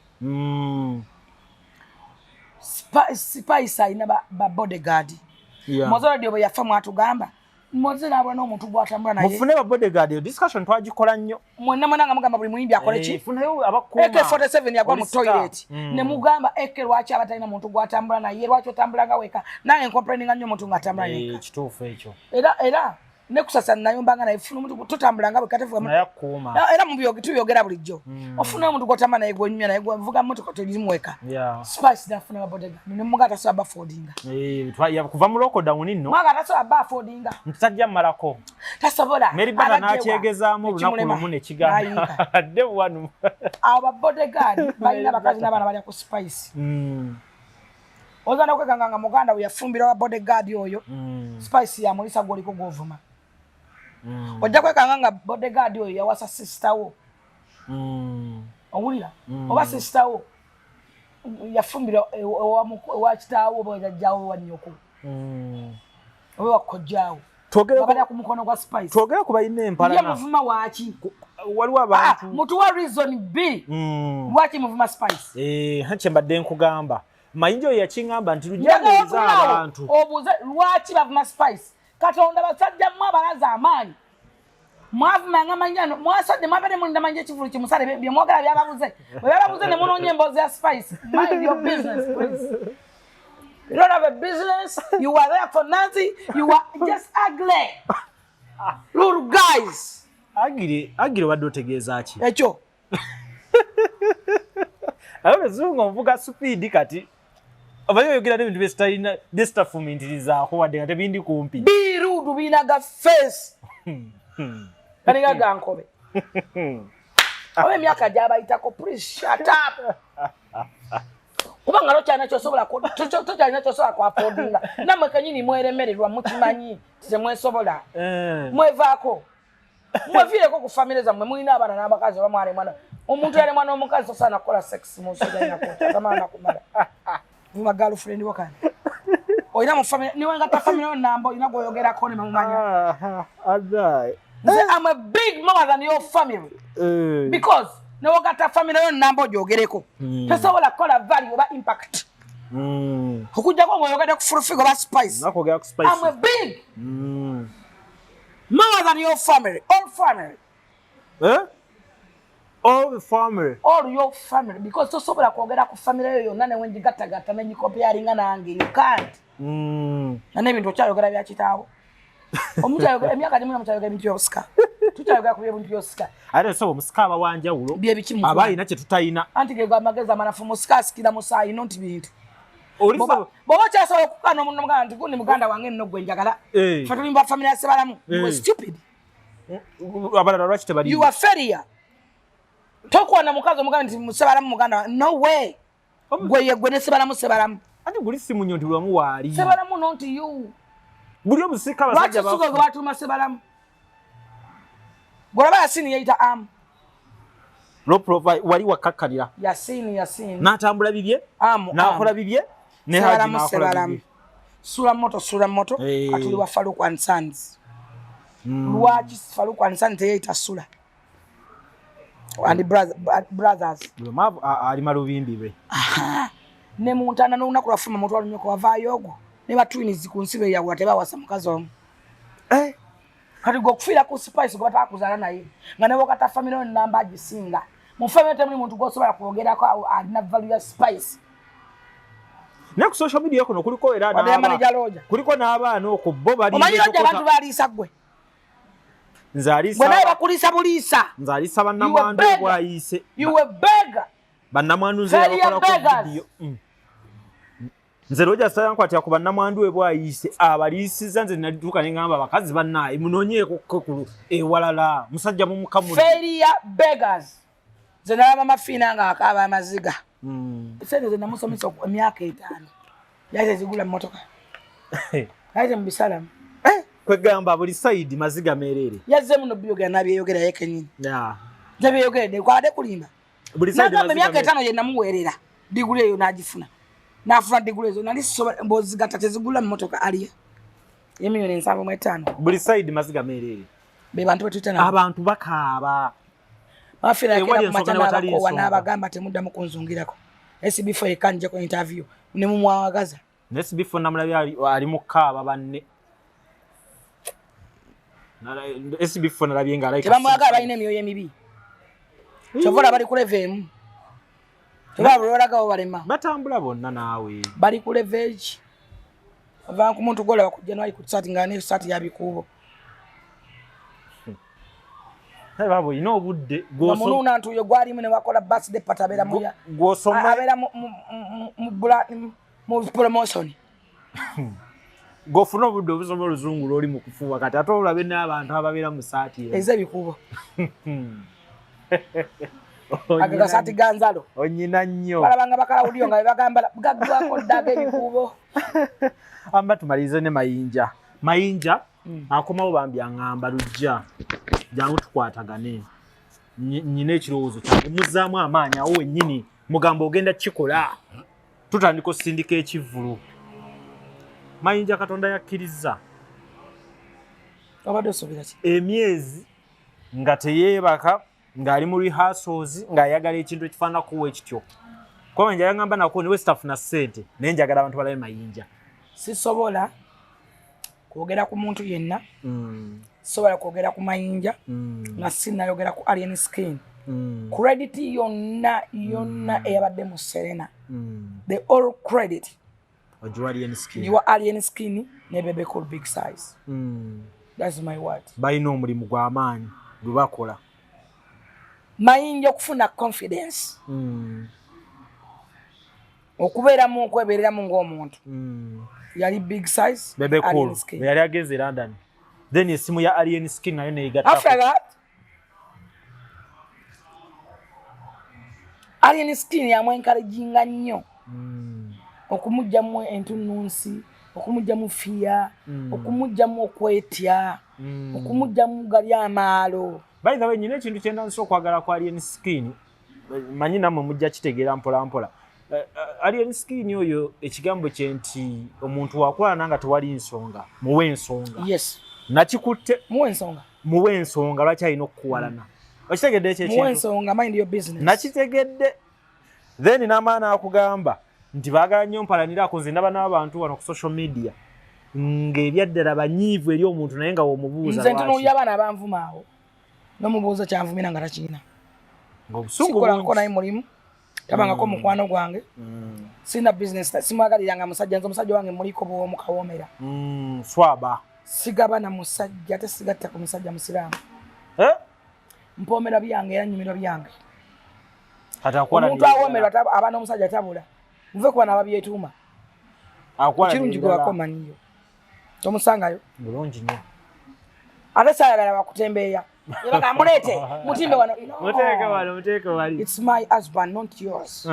Spice ayina ba bodyguard Mozora dio yafa mwatugamba Mozora abona omuntu gwatambula naye mufune ba bodyguard discussion twagikola nnyo mwenna nga mugamba buli muyimbi akole ki funayo abakuma AK47 yagwa mu toilet ne mugamba AK lwachi abatalina muntu gwatambula naye lwachi otambula nga weka nange complaining nnyo muntu ngatambula yeka kituufu ekyo era ne kusasa nayumba nga naifuna omuntu tutambula nga bwekatevuga era mu byogi tuyogera bulijjo ofuna omuntu gotama naye gonyumya naye gwavuga motoka tolimuweka spice nafuna abodega ne mugata so abafordinga kuva mu lockdown nno mwagata so abafordinga ntajja malako tasobola meribana nakyegezaamu olunaku lumu ne kigamba adde wanu abo bodyguard balina bakazi n'abaana bali ku spice ozana kwekanga muganda uyafumbira wa bodyguard yoyo spice ya mulisa goliko govuma ojja kwekanga nga bodyguard yoyo yawasa sister wo owulira oba sister wo yafumbira wa kitaawo oba jajjaawo wa nnyoko oba wakojjaawo twogera ku mukono gwa spice twogera ku balina empalana ye muvuma waki waliwo abantu mutu wa reason B waki muvuma spice hache mbadde nkugamba mayinjo yakingamba nti lujaniriza abantu obuze lwaki bavuma spice katonda basajja mwa balaza amaanyi mwavuma nga manjano mwasadde mwabere mu ndamanje kivulu kimusale bye mwogera byababuze ne munonye embozi ya spice mind your business please. You don't have a business, you are there for nothing, you are just ugly. Little guys. Agire wadde otegeeza ki? Ekyo. Ayo zungo mvuga speed kati. Abayo yogira n'ebintu byesitalina byesitafumintirizaako wadde nga tebindi kumpi. Birudu binaga face. Kaniga gankobe. Awe myaka gyabayitako, please shut up. Kubanga lochana chosobola ko tochana chosobola kwa affordinga namwe kanyini mweremererwa mukimanyi tise mwesobola mwevaako mwevire ko family zamwe mulina abana n'abakazi bamwale mwana omuntu yale mwana omukazi sana kola sex musuda nyako tamana kumala vuma girlfriend wakani oyina mu family niwe ngata family nambo inagoyogera ko ne mumanya adai I'm a big mother than your family because no wakata family yo nambo jogereko tasobola kola value oba impact okujja ko ngoyogera ku fulfigo ba spice nakogera ku spice I'm a big more than your family all family all the family all your family because tasobola kwogera ku family yo nane wenji gata menyi comparing nange you can't nane bintu kyayogera bya kitaawo omuntu ayogera emyaka ndimu mutayogera bintu byosika tutayogera ku bintu byosika ate so omusika abawanjawulo bye bikimu abayina kye tutayina anti ge amageza manafu musika sikira musayi nonti bintu bobo kyasobola okukana omuntu muganda nti gundi muganda wange nno gwe njagala fatulimba family ya sebalamu you are stupid abalala lwaki tebali you are failure tokwana mukazi omuganda nti musebalamu muganda no way gwe ne sebalamu ate guli simunyo nti lwamu waali sebalamu nonti you buli omusika abasajja lwaki suka batuma sebalamu golaba yasini yaita low profile wali wakakkalira yasini n'atambula bibye n'akola bibye ne haji n'akola bibye sura moto atuli wa Faruku and Sons lwaki Faruku and Sons yaita sura and brothers mavu ali malubimbi be ne muntana no unakula fuma moto walunyo kwa vayo ogwo ne batwinizi ku nsibe ya wateba wasa mukazi omu kati go kufira ku spice go batakuzana naye nga ne wakata family namba agisinga mu family temuli muntu go sobola kwogera ko alina value ya spice ne ku social media kono kuliko era kuliko n'abaana okwo bo bali omanyi abantu balisa gwe nzalisa bwe naye bakulisa bulisa nzalisa bannamwandu bwayise you a beggar bannamwandu nze yakola ku video nze roja sayanko ati akuba namwandu bwayise abalisiza nze nalituka ngamba bakazi bannaye munonyeeko kokulu ewalala musajja mu mukamuli failure beggars ze nalaba mafina nga akaba amaziga sente ze namusomesa emyaka 5 yaje zigula motoka yaje mbisalamu kwegamba buli side maziga merere yaze muno byoga nabyeyogera yekenyini nabiyogede kwade kulimba buli side maziga emyaka 5 ye namuwerera digule yo najifuna nafuna digulezo nalisobola mbozi gatate zigula motoka aliye yemiyone 7.5 buli side maziga merere be bantu betutana abantu bakaaba bafira kila machana ko wanabagamba temudda mukunzungirako SB4 ekanje ko interview ne mumwagaza SB4 namulabi ali mukaaba banne SB4 nalabi nga like tebamwaga abayine emiyo yemibi chovola bali ku level tebabulolaga balema batambula bonna naawe bali ku level avanku muntu gola ku January ku start ngane start ya bikubo babo ino budde mununa ntuyo gwalimu ne wakola birthday patabera muya gwosoma abera mu promotion gofuna obudde obusoma oluzungu lwoli mu kufuuwa kati ate olabe n'abantu ababeera mu saati ez'ebikubo agaga saati ganzalo onyina nnyo balabanga bakalawudiyo nga bebagamba gaggwako ddaga ebikubo amba tumalirize ne mayinja akomawo bambi aŋŋamba lujja jangu tukwatagane nyina ekirowoozo kyange muzzaamu amaanyi awo wennyini mugamba ogenda kikola tutandika osindika ekivvulu mayinja katonda yakkiriza obadde osuubira ki emyezi nga teyeebaka ng'ali mu rehearsals ng'ayagala ekintu ekifaanakuwa ekityo kuba mayinja yaŋŋamba nako niwe sitafuna ssente naye njagala abantu balabe mayinja sisobola kwogera ku muntu yenna sobola kwogera ku mayinja nga sinnayogera ku alien skin credit yonna eyabadde mu Serena the all credit you are alien skin ne bebe cool big size that's my word balina omulimu gw'amaanyi gwe bakola mayinja okufuna confidence okubeeramu okwebeereramu ng'omuntu yali big size bebe cool yali ageze London then esimu ya alien skin nayo neyigatta after that alien skin yamwenkalejinga nnyo okumugjamu entunnunsi okumugjamu fiya okumugjamu okwetya okumugjamu gali amaalo by the way nyina ekintu kyendansi okwagala ku alien skin manyi nammwe mujja kitegeera mpola mpola alien skin oyo ekigambo kye nti omuntu wakolana nga tewali nsonga muwe ensonga yes nakikutte muwe ensonga lwaki alina okukuwalana okitegedde ekyo muwe ensonga mind your business nakitegedde then n'amaana akugamba nti baagala nnyo mpalanirako nze ndaba n'abantu wano ku social media ng'ebyaddala banyiivu eri omuntu naye nga womubuuza nze ntunuulira abaana abanvuma awo n'omubuuza kyanvumira nga takirina sikolako naye mulimu tabangako mukwano gwange sina business simwagaliranga musajja nze omusajja wange muliko bwomu kawoomera swaba sigaba na musajja ate sigatta ku musajja musiraamu mpoomera byange era nnyumirwa byange omuntu awoomerwa aba n'omusajja tabula muve kuba n'ababyetuuma kirungi gwe wakomanyiyo tomusangayo bulungi nnyo ate saayagala bakutembeeya yabaga muleete mutimbe wano muteeke wali it's my husband not yours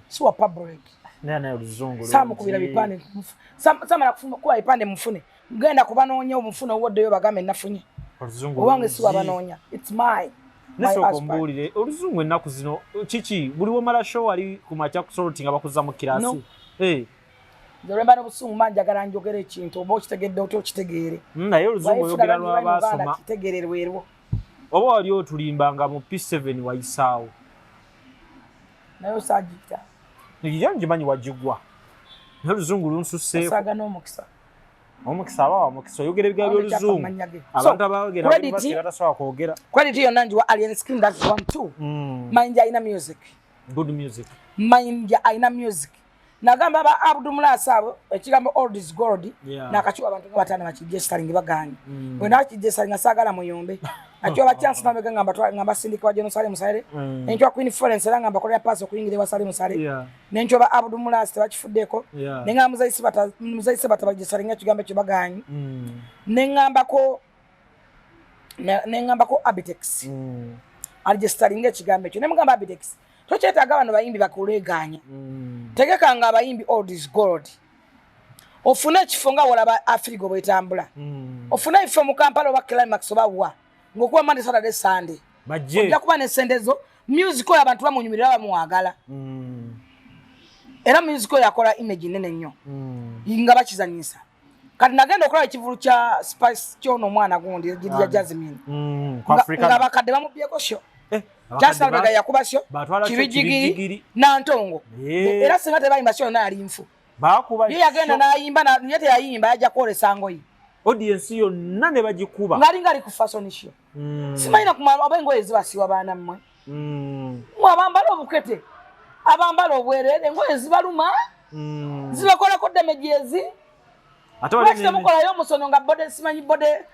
siwa public naye oluzungu samukubira bipande samala kuba bipande mufune genda kubanoonya omufune owoddeyo bagambe nafunye owange siwa banoonya it's my nesokombuulire oluzungu ennaku zino kiki buli womala show ali ku makya kusoloti nga bakuzza mu kirasi Zoremba n'obusungu manjagala njogera ekintu oba okitegedde oto okitegeere naye oluzungu oyogera lw'abaasoma kitegeererwerwo oba wali otulimbanga mu P7 wayisaawo naye osaagiyita yo ngimanyi wagigwa naye oluzungu lunsusseeko osaaga n'omukisa omukisa aba wamukisa oyogera ebigambo by'oluzungu abantu abawogera batasobola kwogera credit yonna njiwa alien skin that's one too mayinja alina music good music mayinja alina music nagamba ba Abdulmulasa abo ekigambo old is gold nakachiwa abantu batana bakijestaling baganye bwe nakijestaling asagala muyombe achiwa ba chance na beganga ngamba sindika wa Jerusalem sale nenchwa Queen Florence langa bakolera pass okuyingira wasale sale nenchwa ba Abdulmulasa tebakifuddeko nengamba muzaisi bata bagestaling ekigambo kyo baganye nengamba ko Abitex aligestaling ekigambo kyo nemugamba Abitex tokyetaaga abantu bayimbi bakuleganya tegekanga abayimbi old is gold ofune ekifo nga walaba Africa bwetambula ofune ekifo mu Kampala oba Climax oba wa ngokuba Monday Saturday Sunday ojja kuba n'essendezo music oyo abantu bamunyumirira bamuwagala era music oyo akola image nene nnyo nga bakizanyisa kati nagenda okulaba ekivulu kya Spice kyono mwana gundi ya Jasmine nga bakadde bamubyeko sho Jasa daga yakuba syo kibijigiri nantongo era singa tebayimba syo na alimfu bakuba ye yagenda nayimba na yete yayimba yaja kole sango yi audience yo nane bagikuba ngali ku fashion syo simayina kumala abengo ezibasiwa bana mmwe mwabambala obukete abambala obwerere ngo ezibaluma zibakola ko damage Wachita mukola yo musono nga bode simanyi bode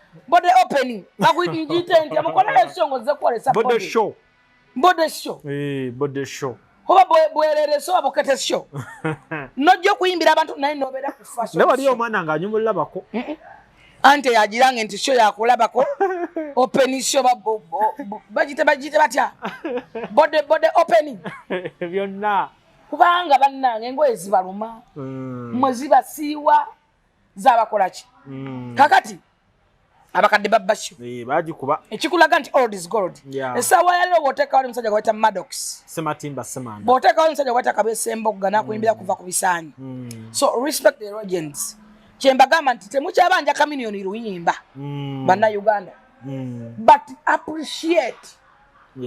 opening. Bakuyite nti amukola esongo zekolesa bode show. Bode show. Bode show. Oba bwerere so abokete show. Nojjo kuyimbira abantu naye nobera ku fashion. Ne wali omwana nga anyumulabako. Ante yagirange nti show yakulabako. Opening show bajite batya. Bode opening. Byonna. Kubanga bannange engoye zibaluma. Mwezi basiiwa zabakola ki. Kakati abakadde babbasho bagikuba ekikulaga nti old is gold. Esawa yalero boteka wali musajja gwata Maddox sematimba semanda boteka wali musajja gwata Kabesemboga nakuyimbira kuva ku bisaanyi. So respect the legends. Kyembagamba nti temukyabanja kamiliyoni luyimba banna Uganda but appreciate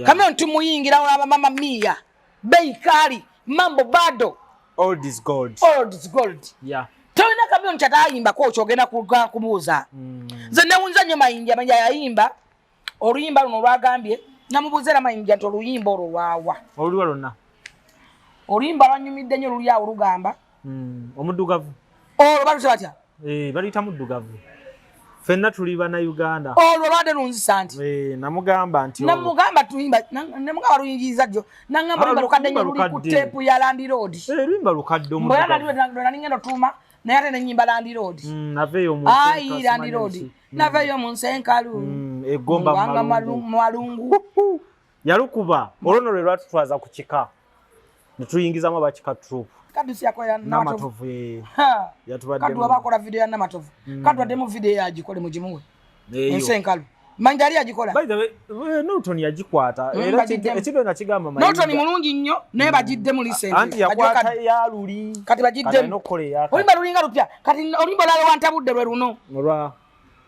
kamiliyoni tumuyingira waba mama mia beikali mambo bado old is gold. Tawina kamiliyoni kyatayimba ko kyogenda kumubuuza. Nze newunza nnyo mayinja manja yayimba oluyimba luno lwagambye namubuuzera mayinja nti oluyimba olwo lwawa oluwa lonna oluyimba lwanyumidde nnyo luli awo lugamba omuddugavu olwo baluse batya baluyita muddugavu ffenna tuli bana Uganda olwo lwadde lunzisa nti namugamba tuyimba namugamba luyingiza jjo nangamba oluyimba lukadde nnyo luli ku teepu ya Land Road luyimba lukadde nalingenda tuma naye ate nenyimba Land Road Land Road naveyo mu nsenkalu egomba malungu yalukuba olwono lwe lwatutwaza ku kika netuyingizamu abakika troop kadusi yakola namatovu kadu abakola video ya namatovu kadu ademu video yagikole mugimuwe ensenkalu manjali yagikola by the way Newton yagikwata era ekiro nakigamba Newton mulungi nnyo naye bagidde mu recent anti yakwata ya luli kati bagidde olimba lulinga lupya kati olimba lalo wantabudde lwe luno olwa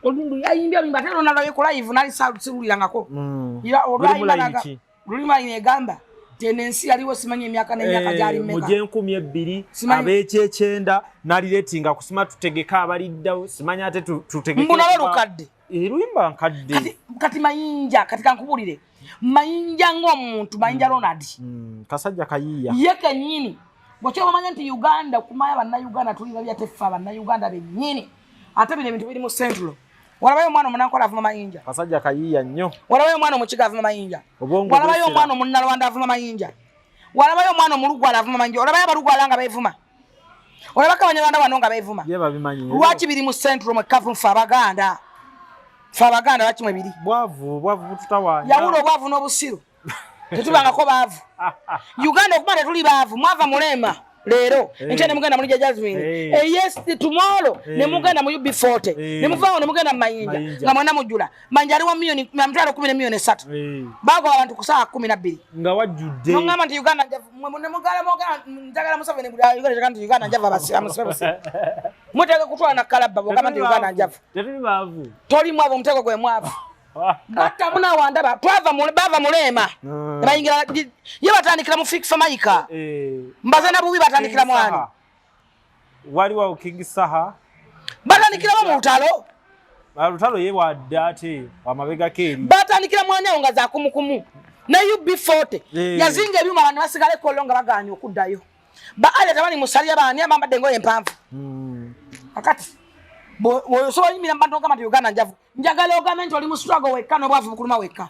olumbu yayimbya olimba tero nalo ko live nali salulirangako ya olwayimba lulima inegamba tenensi yaliwo simanye emyaka n'emyaka gyali mmeka muje 12 abekyenda nali ratinga kusima tutegeka abaliddawo simanya ate tutegeka mbona lukadde luyimba nkadde kati mayinja kati kankubulire mayinja ng'omuntu mayinja Ronald kasajja kayiya ye kenyini bw'okyoma manya nti Uganda kumaya banna Uganda tuli babyatefa banna Uganda bennyini ate bino ebintu biri mu Central walabayo omwana omunankola avuma mayinja kasajja kayiya nnyo walabayo omwana omukiga avuma mayinja walabayo omwana omunnalwanda avuma mayinja walabayo omwana omulugwala avuma mayinja walabayo abalugwala nga beevuma walabako abanyarwanda wano nga beevuma lwaki biri mu Central mwekkavu nfe Abaganda lwaki mwe biri bwavu tutawaanya yawula obwavu n'obusiru tetubangako baavu Uganda okuba tetuli baavu mwava mulema leero enkya ne mugenda mulija Jasmine yes tomorrow ne mugenda mu UB40 ne muvaawo ne mugenda mu mayinja nga mwana mujjula manja aliwo miliyoni 3 bago abantu ku saa 12 nga wajjudde ngamba nti Uganda ne mugala njagala Museveni Uganda nti Uganda njava basi mutega kutwala na kalabba bogamba nti Uganda njava tetuli baavu toli mwavo mutego gwe mwavu Bata muna wanda bava mulema bayingira ye batandikira mu fix maika mbazana bubi batandikira mwana wali wa King Saha batandikira mu lutalo ye wadate amabega keri batandikira mwana nga za kumukumu na UB40 yazinga ebyuma abantu basigale kolonga baganye okuddayo ba ale tabani musalya bani amamba dengo empamvu akati so yimira mbantu kama Uganda njavu njagala ogamenti oli mu struggle wekka no bwavu bukuluma wekka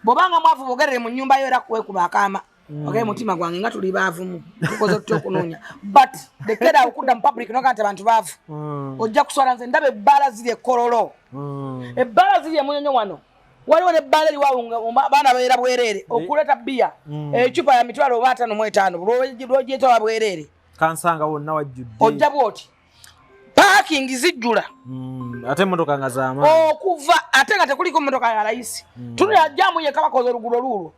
bobanga mwavu bogerere mu nyumba yo era kuwe kubakama okay mutima gwange nga tuli bavumu tukoze tutyo kunonya but the keda okudda mu public no kante abantu bavu ojja kuswala nze ndabe ebbala ziri ekololo ebbala ziri emunyonyo wano waliwo ne ebbala liwawunga baana beera bwerere okuleta bia echupa ya mitwalo 5 lwojeto wa bwerere kansanga wonna wajjudde ojja bwoti parking zijjula ate motoka nga zaama okuva ate nga tekuliko motoka ya rais tuli ajamu ye kaba kozo lugulo lulo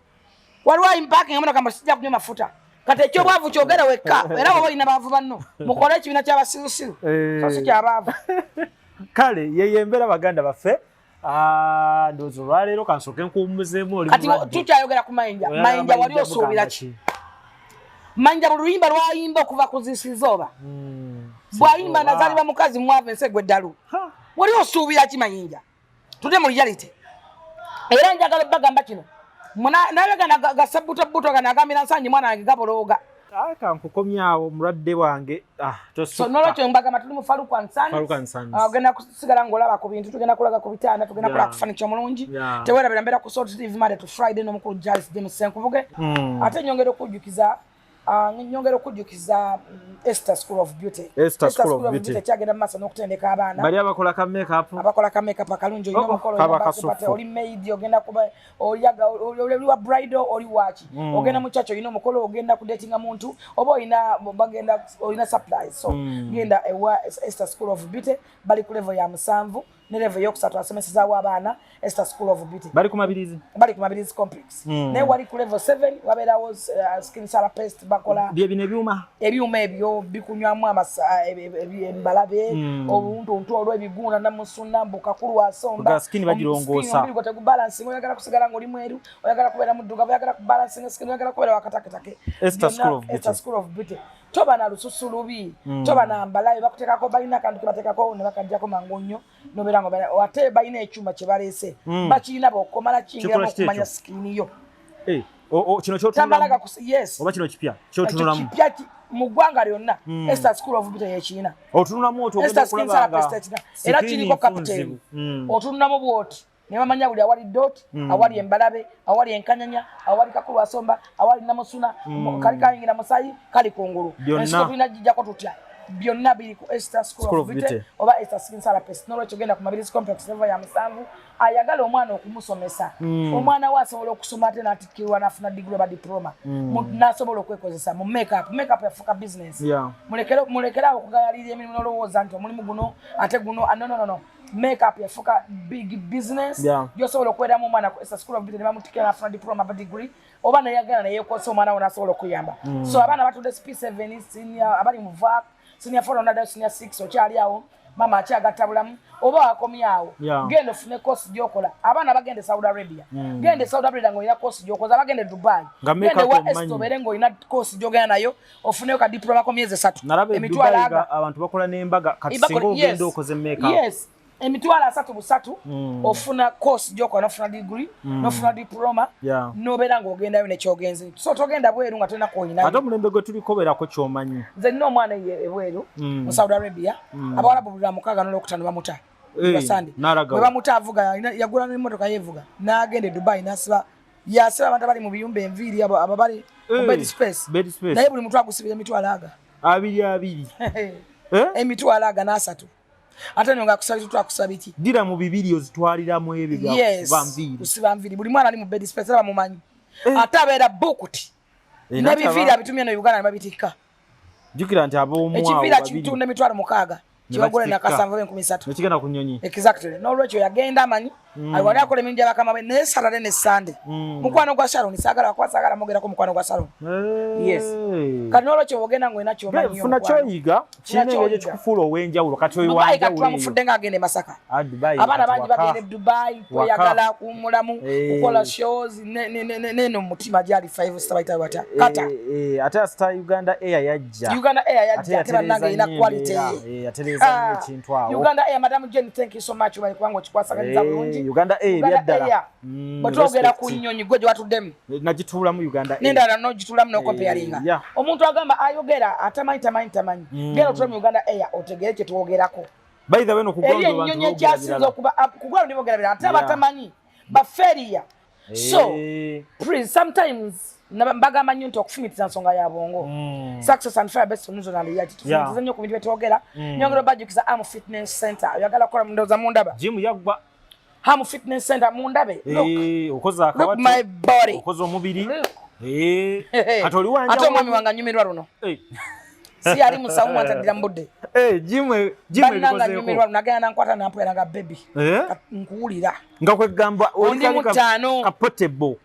waliwo parking motoka mbasija kunyo mafuta kati ekyo bwavu kyogera wekka era bo ina bavu banno mukole ekibina ky'abasirusiru sasa kyabavu kale yeyembera baganda baffe ndozo lwaleero kansoke nkuumuzeemu oli kati tukyayogera ku mayinja wali osuubira ki manja buluyimba lwayimba okuva ku zisizoba bwayimba nazaliba mukazi mwave nsegwe ddalu wali osuubira ki mayinja tute mu reality era njagala bagamba kino nabega gasabuto gana agambira nsanyi mwana wange gabologa aka nkukomyawo mulwadde wange so nolocho mbagamba tuli mu Farukan Sons ogenda kusigala ngolaba ku bintu tugenda kulaga ku bitanda tugenda kulaga ku furniture mulungi tewera birambera ku sort of Monday to Friday no mukulu Charles James Senkuvuge ate nyongero kujjukiza Esther School of Beauty kyagenda mu maaso n'okutendeka abaana bali abakola ka makeup akalungi olina mukolo bakupata oli maid ogenda kuba oli wa bridal oli wachi ogenda mu chacho olina mukolo ogenda kudatinga muntu oba olina surprise so genda ewa Esther School of Beauty bali ku level ya 7 ne level yokusatu asomeseza abaana Esther School of Beauty bali ku Mabirizi complex ne wali ku level 7 wabera was skin therapist bakola ebyuma ebyo bikunywamu embalabe obuntu olw'ebigunda namusuna mbukakulu asomba skin bagirongoosa mbiri gote ku balancing oyagala kusigala ngoli mweru oyagala kubeera mudduga oyagala ku balancing skin oyagala kubeera wakataketake Esther School of Beauty toba na lususu lubi toba na mbalabe bakutekako balina kantu kibatekako ne bakajjako mangonyo noberango ate balina ekyuma kye baleese bakirina bokomala kingira okumanya skin yo kino kyotunulamu yes oba kino kipya kyotunulamu mu ggwanga lyonna Esther School of Beauty yekiina otunulamu ogenda okulabanga era kiriko captain otunulamu bwoti ne bamanya buli awali dot awali embalabe awali enkanyanya awali kakulu asomba awali namusuna kali kayingira musayi kali kungulu ensigo tulina jijjako tutya byonna biri ku Esther School of Beauty oba Esther Skin Therapist n'olwekyo genda ku Mabirizi complex level ya 7 ayagala omwana okumusomesa omwana wasobola okusoma ate n'atikkirwa n'afuna degree oba diploma n'asobola okwekozesa mu makeup yafuuka business mulekera okugayalira emirimu n'olowooza nti omulimu guno ate guno no makeup yafuuka big business gyosobola okubeeramu omwana ku Esther School of Beauty ne bamutikkira n'afuna diploma ba degree oba nayagala neyeekosa omwana we n'asobola okuyamba so abaana batudde P7 senior abali mu VAC senior 4 na senior 6 okyali awo mama akyagatta bulamu oba wakomyawo genda ofune course gyokola abaana bagende Saudi Arabia gende Saudi Arabia ng'olina course gyokoza bagende Dubai gende wa estobere ng'olina course gyogenda nayo ofuneyo ka diploma ko myezi 3 emitwalo abantu bakola n'embaga kati singa ogenda okoze makeup yes emitwalo 3 ofuna course gyoko nofuna degree nofuna diploma nobeera ng'ogendayo nekyogenze so togenda bweru nga tolina koyinayo ate omulembe gwe tulikoberako kyomanyi nze nina omwana ebweru mu Saudi Arabia abawala bubulira 6 n'olwokutaano bamuta basande bwe bamuta avuga yagula n'emmotoka yevuga n'agenda e Dubai n'asiba yasiba abantu abali mu biyumba enviiri abo bali mu bed space naye buli muntu agusibira emitwalo aga 2 emitwalo aga n'asatu ate nga kusabiti twakusabiti dira mu bibiri ozitwaliramu ebyo bamviri kusibamviri buli mwana ali mu bed space aba mumanyi ate abeera bukuti n'ebiviri abitumye no Uganda babitikka jukira nti ab'omwawo ekivira kitunda emitwalo 6 kibagole na kasanvu 13 nekigenda kunyonyi exactly n'olwekyo yagenda amanyi aliwali akola emingi abakama be ne Saturday ne Sunday mukwano gwa Sharon sagala kwasagala mogerako mukwano gwa Sharon yes kati n'olwekyo ogenda ng'olina ky'omanyi funa kyoyiga kirina engeri kikufuula ow'enjawulo kati oyo wanjawulo twamufudde ng'agenda e Masaka abaana bangi bagenda e Dubai kweyagala kuwummulamu kukola shows neno mu mutima gyali 5 star bayita bata kata ate asita Uganda Air yajja ate bannange ina quality Uganda Air Madam Jane thank you so much bali kubanga okikwasaganiza bulungi Uganda Air byaddala batogera ku nnyonyi gwe gye watuddemu nagituula mu Uganda Air nendala nogitulamu n'okomparinga omuntu agamba ayogera atamanyi gera otula mu Uganda Air otegere kye twogerako by the way nokugwanga abantu ennyonyi ekyasinza okuba kugwala nibogera bira ate abatamanyi baferiya so please sometimes mbagamba nnyo nti okufumitiza nsonga ya bwongo success and fire best news on reality tufumitiza nnyo ku bintu byetwogera nyongera bajjukiza Am Fitness Center oyagala kukola mundoza mundaba gym yagwa Am Fitness Center mundabe okoza akawatu look my body okoza omubiri kati oli wanja ate omwami wange anyumirwa luno si ali musawu antadira mbudde gym bannanga nyumirwa luno agenda nankwata nampwera nga baby nkuwulira nga kwegamba oli ka portable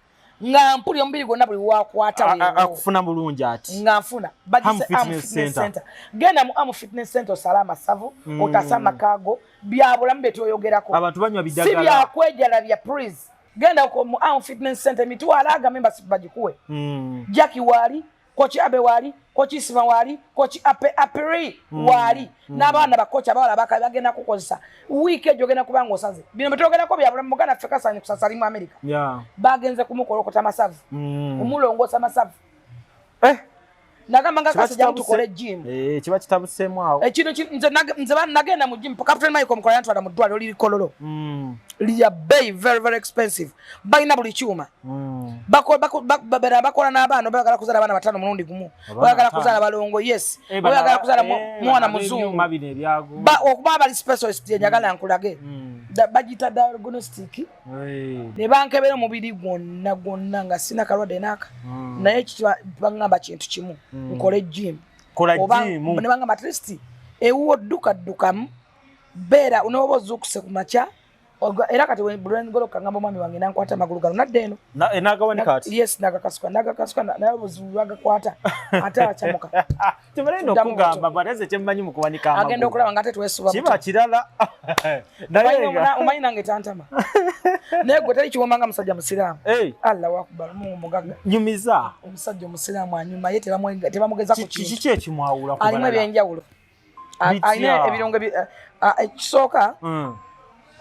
nga mpuli omubiri gwonna buli wakwata akufuna bulungi ati nga nfuna Am Fitness Center genda mu Am Fitness Center osala amasavu otasa amakaago bya bulamu betwoyogerako abantu banywa bidagala si byakwejala bya please genda mu Am Fitness Center mitwalo aga membership bagikuwe Jackie wali kochi abe wali kochi sima wali kochi aperi wali n'abaana bakocha abawala bagenda kukozesa week ejo genda kubanga osaze bino betogerako bya bulamu Muganda Africa sanye kusasali mu America bagenze kumukolokota masavu omulongosa masavu nagamba nga kasajja tukole gym kiba kitabusemu awo kino nze nagenda mu gym Captain Michael mukola yantwala mu ddwaliro liri Kololo liya bay very very expensive balina buli kyuma bakola n'abaana bayagala kuzaala abaana batano mulundi gumu bayagala kuzaala balongo yes bayagala kuzaala mwana muzungu okuba bali specialist njagala nkulage bagita diagnostic ne bankebera omubiri gwonna nga sina kalwadde naka naye kibangamba kintu kimu nkole gym ne bangamba at least ewuwo ddukamu beera unoba ozukuse ku makya era kati bulengoloka ngamba mwami wange nankwata amagulu gano nadde eno nagawanika ati yes nagakasuka naye obuzibu bagakwata ate acamuka tibalina okugamba baneze kyemmanyi mu kuwanika amagulu agenda okulaba nga ate twesuba kiba kirala omanyi nange tantama naye gwe teri kiwomanga musajja musiraamu Allahu akbar mugagga nyumiza omusajja omusiraamu anyuma ye tebamugeza ku kiki ekimwawula ku alimu ebyenjawulo alina ebirungo ekisooka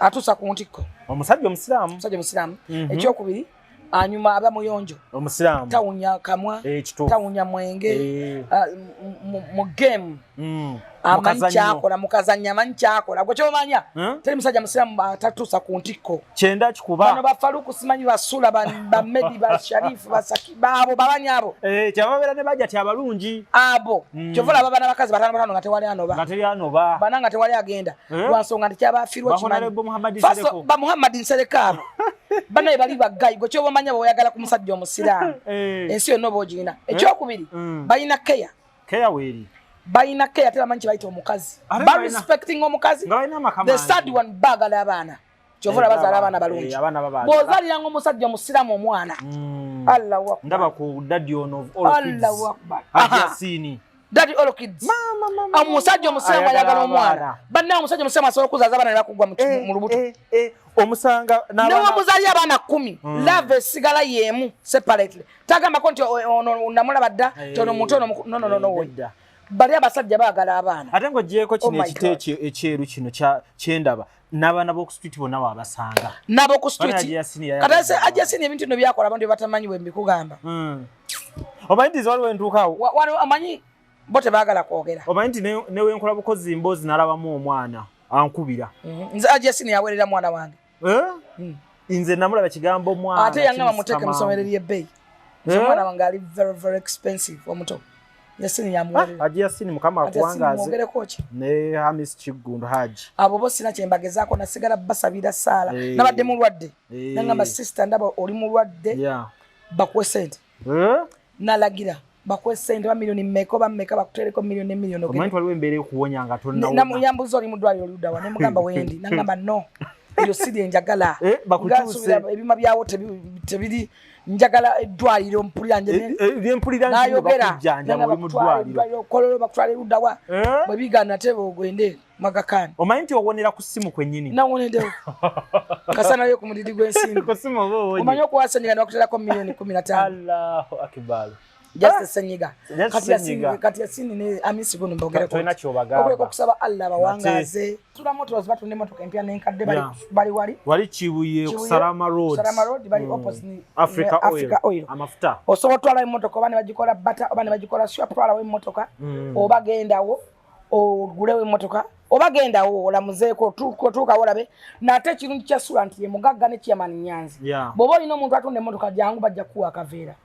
atusa ku ntikko omusajja omusiraamu ekyokubiri anyuma aba muyonjo omusiraamu tawunya kamwa tawunya mwenge mu game amanchakola mukazanya manchakola gwe kyomanya teri musajja musiraamu atatusa ku ntikko kyenda kikuba bano bafaluku simanyi basula ba medi ba sharifu basaki babo babanyabo kyababera ne bajja abalungi abo kyovola baba nabakazi batano nga tewali anoba bananga tewali agenda lwansonga nti kyabafirwa kimanyi ba Muhammad Nsereka banaye bali bagayi gwe kyobamanya boyagala ku musajja omusiraamu ensi yonna obogina ekyokubiri balina keya weri balina keya tebamanyi kibayita omukazi ba respecting omukazi the third one bagala abaana kyovola bazaala abaana balungi bozaaliranga omusajja omusiraamu omwana Allahu akbar ndaba ku daddy ono Allahu akbar Yasini daddy all kids omusajja omusiraamu ayagala omwana banna omusajja omusiraamu asobola okuzaaza abaana ne bakugwa mu lubuto omusanga n'abaana muzali abaana 10 love esigala yemu separately tagambako nti namulaba dda tono muto no wedda bali abasajja baagala abaana ate ng'ogyeko kino ekite ekyeru kino kyendaba n'abaana b'oku street bonna waabasanga n'ab'oku street kati Ajasini ebintu bino byakola abantu batamanyi bwe mbikugamba omanyi nti waliwo entuukawo wano amanyi bo tebaagala kwogera omanyi nti newenkola bukozi mboozi nalabamu omwana ankubira nze Ajasini yaweerera mwana wange nze namulaba kigambo mwana ate yangamba muteeke musomero ly'ebbeeyi omwana wange ali very very expensive omuto Yasini yamuweerera Yasini mukama akuwangaze ne Hamis Kiggundu Haji abo bo sina kyembagezaako nasigala basabira ssaala nabadde mulwadde nangamba sister ndaba oli mulwadde bakuwe ssente nalagira bakuwe ssente ba milioni mmeka oba mmeka bakuteereko milioni emiliyoni omanyi waliwo embeera okuwonya nga namuyambuza oli mu ddwaliro oluddawa ne mugamba wendi nangamba no ebyo si bye njagala ebima byawo tebiri njagala eddwaliro mpulirangayogera bakutwala eruddawa bwe bigaana te ogende magakani omanyi nti owonera ku ssimu kwennyini nawoneddewo kasanayo ku mudidi gw'ensimbi omanyi okuwasenyiga nebakuteerako milioni 15 Allahu akbar just senyiga kati Yasini ne Amisi guno mbogera ko okuleka okusaba Allah bawangaze tula motos batunde motoka empya nenkadde bali wali Kibuye ku Salama Road bali opposite Africa Oil amafuta osobola twala motoka bane bagikola bata bane bagikola swap twala we motoka oba gendawo ogulewe motoka oba gendawo olamuzeeko tuuka olabe nate kirungi kya sula nti mugagga ne Chairman Nyanzi bobo ino omuntu atunde motoka jangu bajja kuwa akaveera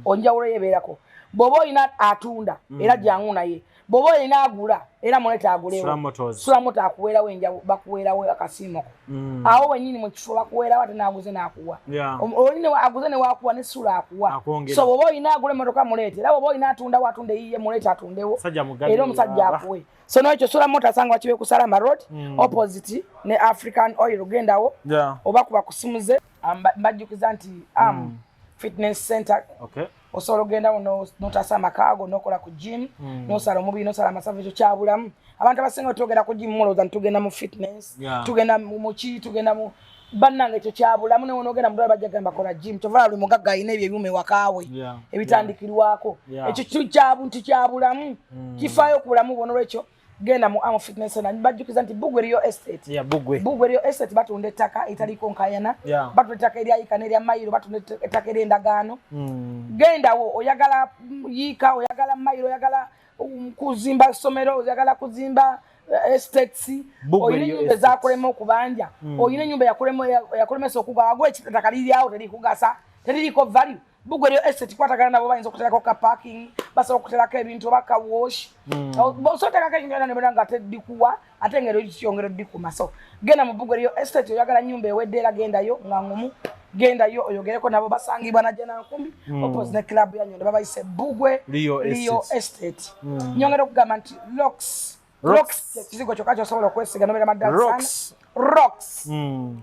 onjawulo yebeerako bobo ina atunda era jangu naye bobo ina agula era muleta agulewo sula moto akuweerawo enjawo bakuweerawo akasimoko awo wenyini mu kifo bakuweerawo ate naaguze naakuwa olini aguze ne waakuwa ne sula akuwa so bobo ina agule motoka mulete era bobo ina atunda atunde yiye muleta atundewo era omusajja akuwe so noekyo sula moto asanga wakibe ku Salama Road opposite ne African Oil gendawo oba kuba kusimuze mbajjukiza nti fitness center osobola ogendawo notasa amakaago nokola ku gym nosala omubiri nosala amasavu ekyo kyabulamu abantu abasinga tugenda ku gym mulowooza ntugenda mu fitness tugenda muki tugenda mu bannange ekyo kyabulamu ne wonogenda mu ddwaliro bajja gamba kola gym kyovala buli mugagga alina ebyo ebyuma ewakaawe ebitandikirwako ekyo kyabulamu kifaayo ku bulamu bwono lwekyo genda mu Amo Fitness Center bajjukiza nti Bugwe Rio Estate Bugwe Rio Estate batunda ettaka italiko nkayana batunda ettaka erya yika erya mayiro batunda ettaka erya endagaano genda wo oyagala yika oyagala mayiro oyagala kuzimba somero oyagala kuzimba estates oyine nyumba zakolema okubanja oyine nyumba yakolemesa okuga agwe ettaka liryawo terikugasa teriiko value Bugwe Rio Estate kwatagana nabo bayinza okuterako ka parking basobola okuterako ebintu baka wash bosoteka kinjana ne banga tedikuwa ate ngero kyongero dikuma so genda mu Bugwe Rio Estate oyagala nyumba ewedera genda yo ngangumu genda yo oyogereko nabo basangibwa na jana 10 opposite ne club ya Nyonda babayise Bugwe Rio Estate nyongero kugamba nti rocks kizigo chokacho sobola kwesiga nobera madala sana rocks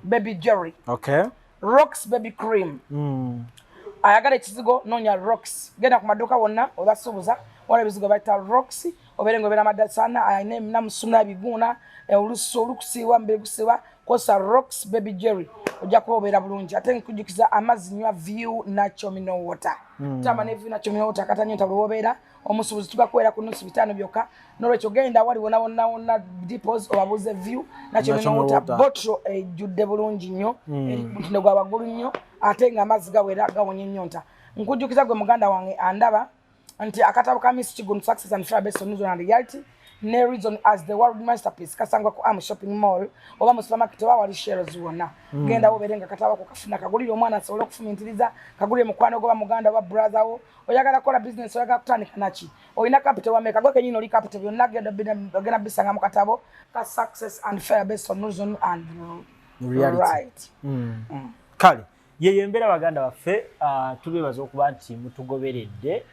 baby jerry rocks baby cream ayagala ekizigo nonya rocks genda ku maduka wonna obasubuza wala bizigo baita rocks oberengo bera madasana ayine na musuna biguna oluso lukusiwa mbere kusiwa kosa rocks baby jerry ojja ko obera bulungi ate nkujukiza amazi nywa view natural mineral water tama ne view natural mineral water katanya tabobera omusubuzi tukakwera ku nusu bitano byoka nolwecho genda wali wona depots obabuze view natural mineral water bottle judde bulungi nnyo ntinde gwa bagulu nnyo ate nga amazi gawera gawonye nyonta nkujukiza gwe muganda wange andaba nti akatabo ka Miss Chigun Success and Fair based on news and reality ne reason as the world masterpiece kasangwa ku Am shopping mall oba mu supermarket wa wali shares wona genda oberenga katabo ko kafuna kagulira omwana asobola okufumintiriza kagulire mukwano goba muganda wa brother wo oyagala kola business oyagala kutandika nachi oyina capital wa meka goke nyino oli capital byonna genda bisanga mu katabo ka Success and Fair based on news and reality right kale yeyembera baganda baffe tubebaza okuba nti mutugoberedde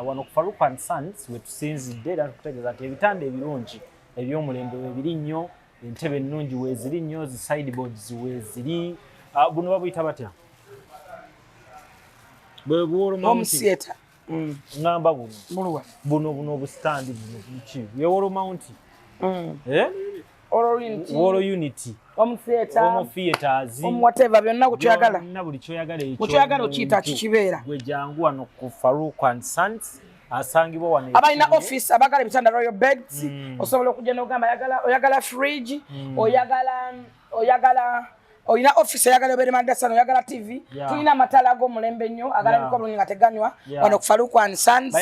wano ku Faruq and Sons wetusinzidde era tukutegeeza nti ebitanda ebirungi ebyomulembe bibiri nnyo entebe ennungi weeziri nnyo zi sideboards weeziri buno babuyita batya omusieta ngamba buno obusitandi buno ki yewolo mounti Wolo Unity omutheater theaters whatever byonna kukyagala na buli kyoyagala ekyo kukyagala okiyita kikibeera gwe jangu wano ku Faruq and Sons asangibwa wano abalina office abagala bitanda royal beds osobola okujja n'ogamba oyagala fridge oyagala oyina office oyagala obere madasano oyagala TV tulina amatala ag'omulembe nnyo agalabika bulungi nga teganywa wano ku Faruq and Sons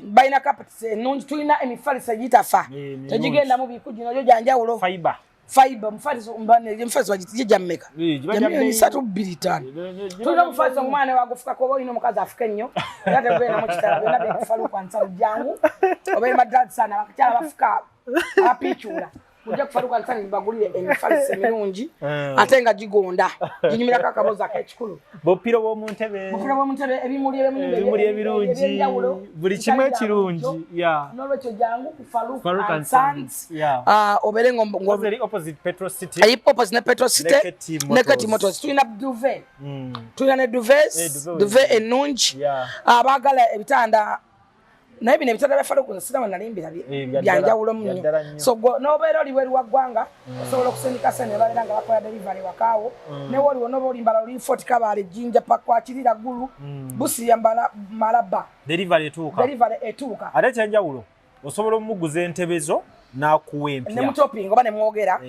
balina carpet ennungi tulina emifaliso egitafa tegigenda mu bikujino gyo janjawulo fiber mufaliso mbane mufaliso wajitije mmeka jamii 325 tulina mufaliso omwana wagufuka ko oyino mukazi afika ennyo yate gwena mu kitala byonna bya Faruq and Sons jangu obere madad sana bakyala bafuka apichula ujja ku Faruq and Sons bagulire emifaliso emirungi ate nga gigonda ginyumira kakaboza ak'ekikulu bopiro bo muntebe ebimuli ebirungi buli kimwe ekirungi nolwekyo jangu ku Faruq and Sons obere ng'obere opposite Petro City opposite Petro City Naked Motors tulina duvet tulina ne duvet ennungi abagala ebitanda naye bino ebitanda bya Faruq and Sons nalimbira byanjawulo nnyo so nobeera oli weru wa ggwanga osobola okusindika sene balera nga bakola delivery wakaawo ne waliwo noba olimbala oli Fort Kabale Jinja pakwakirira ggulu busiya malaba delivery etuuka ate kyanjawulo osobola omuguza entebezo n'akuwa empya ne mutopinga oba ne mwogera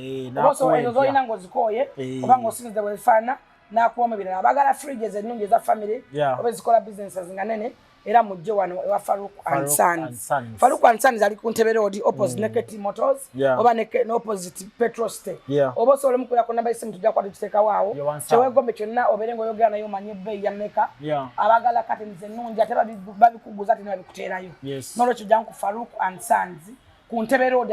oba ezo zolina ng'ozikooye oba ng'osinze bwefaana n'akuwa omubirala abagala fridges ennungi eza family oba ezikola businesses nga nene era mujje wano ewa Faruq and Sons. Faruq and Sons ali ku Ntebe Road opposite Naked Motors oba ne opposite Petro State. Oba osobola mukuya ku namba y'essimu tujja kwati tuteeka waawo. Kyewegombe kyonna oberenga oyogera nayo omanye ebbeeyi ya mmeka. Abagala curtains ennungi ate babikuguza ate ne babikuteerayo. N'olwekyo ojja ku Faruq and Sons ku Ntebe Road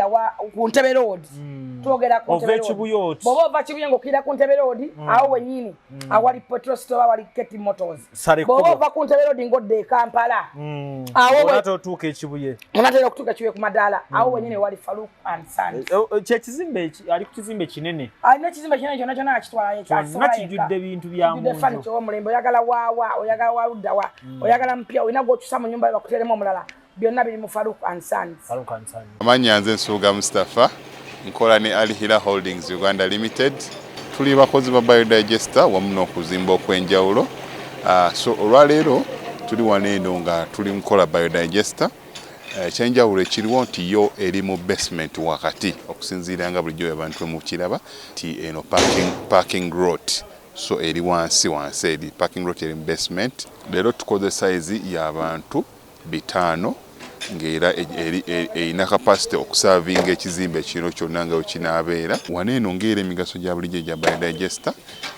twogera ku Ntebe Road bobo ova Kibuye okira ku Ntebe Road awo wenyini awali Petro Store awali Naked Motors bobo ova ku Ntebe Road ngodde Kampala awo onatotuuka Kibuye onatera okutuuka Kibuye ku Madala awo wenyini wali Faruq and Sons kyekizimbe ali ku kizimbe kinene alina ekizimbe kinene kyonna kyonna akitwala kyonna kijjudde bintu bya muntu furniture w'omulembe oyagala waawa oyagala waluddawa oyagala mpya olina gw'okyusa mu nnyumba bakuteeremu omulala byonna biri mu Faruq and Sons. Amanya nze Nsuuga Mustafa nkola ne Alihira Holdings Uganda Limited. Tuli bakozi ba biodigester wamu n'okuzimba okw'enjawulo. So olwaleero tuli wano eno nga tuli mukola biodigester. ekyenjawulo ekiriwo nti yo eri mu basement wakati okusinziira nga bulijjo abantu mu kiraba nti eno parking lot so eri wansi eri parking lot eri mu basement. Leero tukoze size y'abantu 5 ng'era erina capacity okusavinga ekizimbe kino kyonna nga wekinaabeera. Wano eno ng'era emigaso gya bulijjo gya biodigester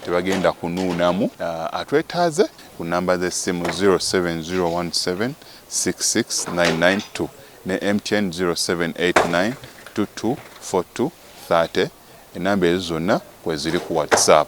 tebagenda kunuunamu. Atwetaaze ku namba z'essimu 07017669992 ne MTN 0789224230. Enamba ezo zonna kweziri ku WhatsApp.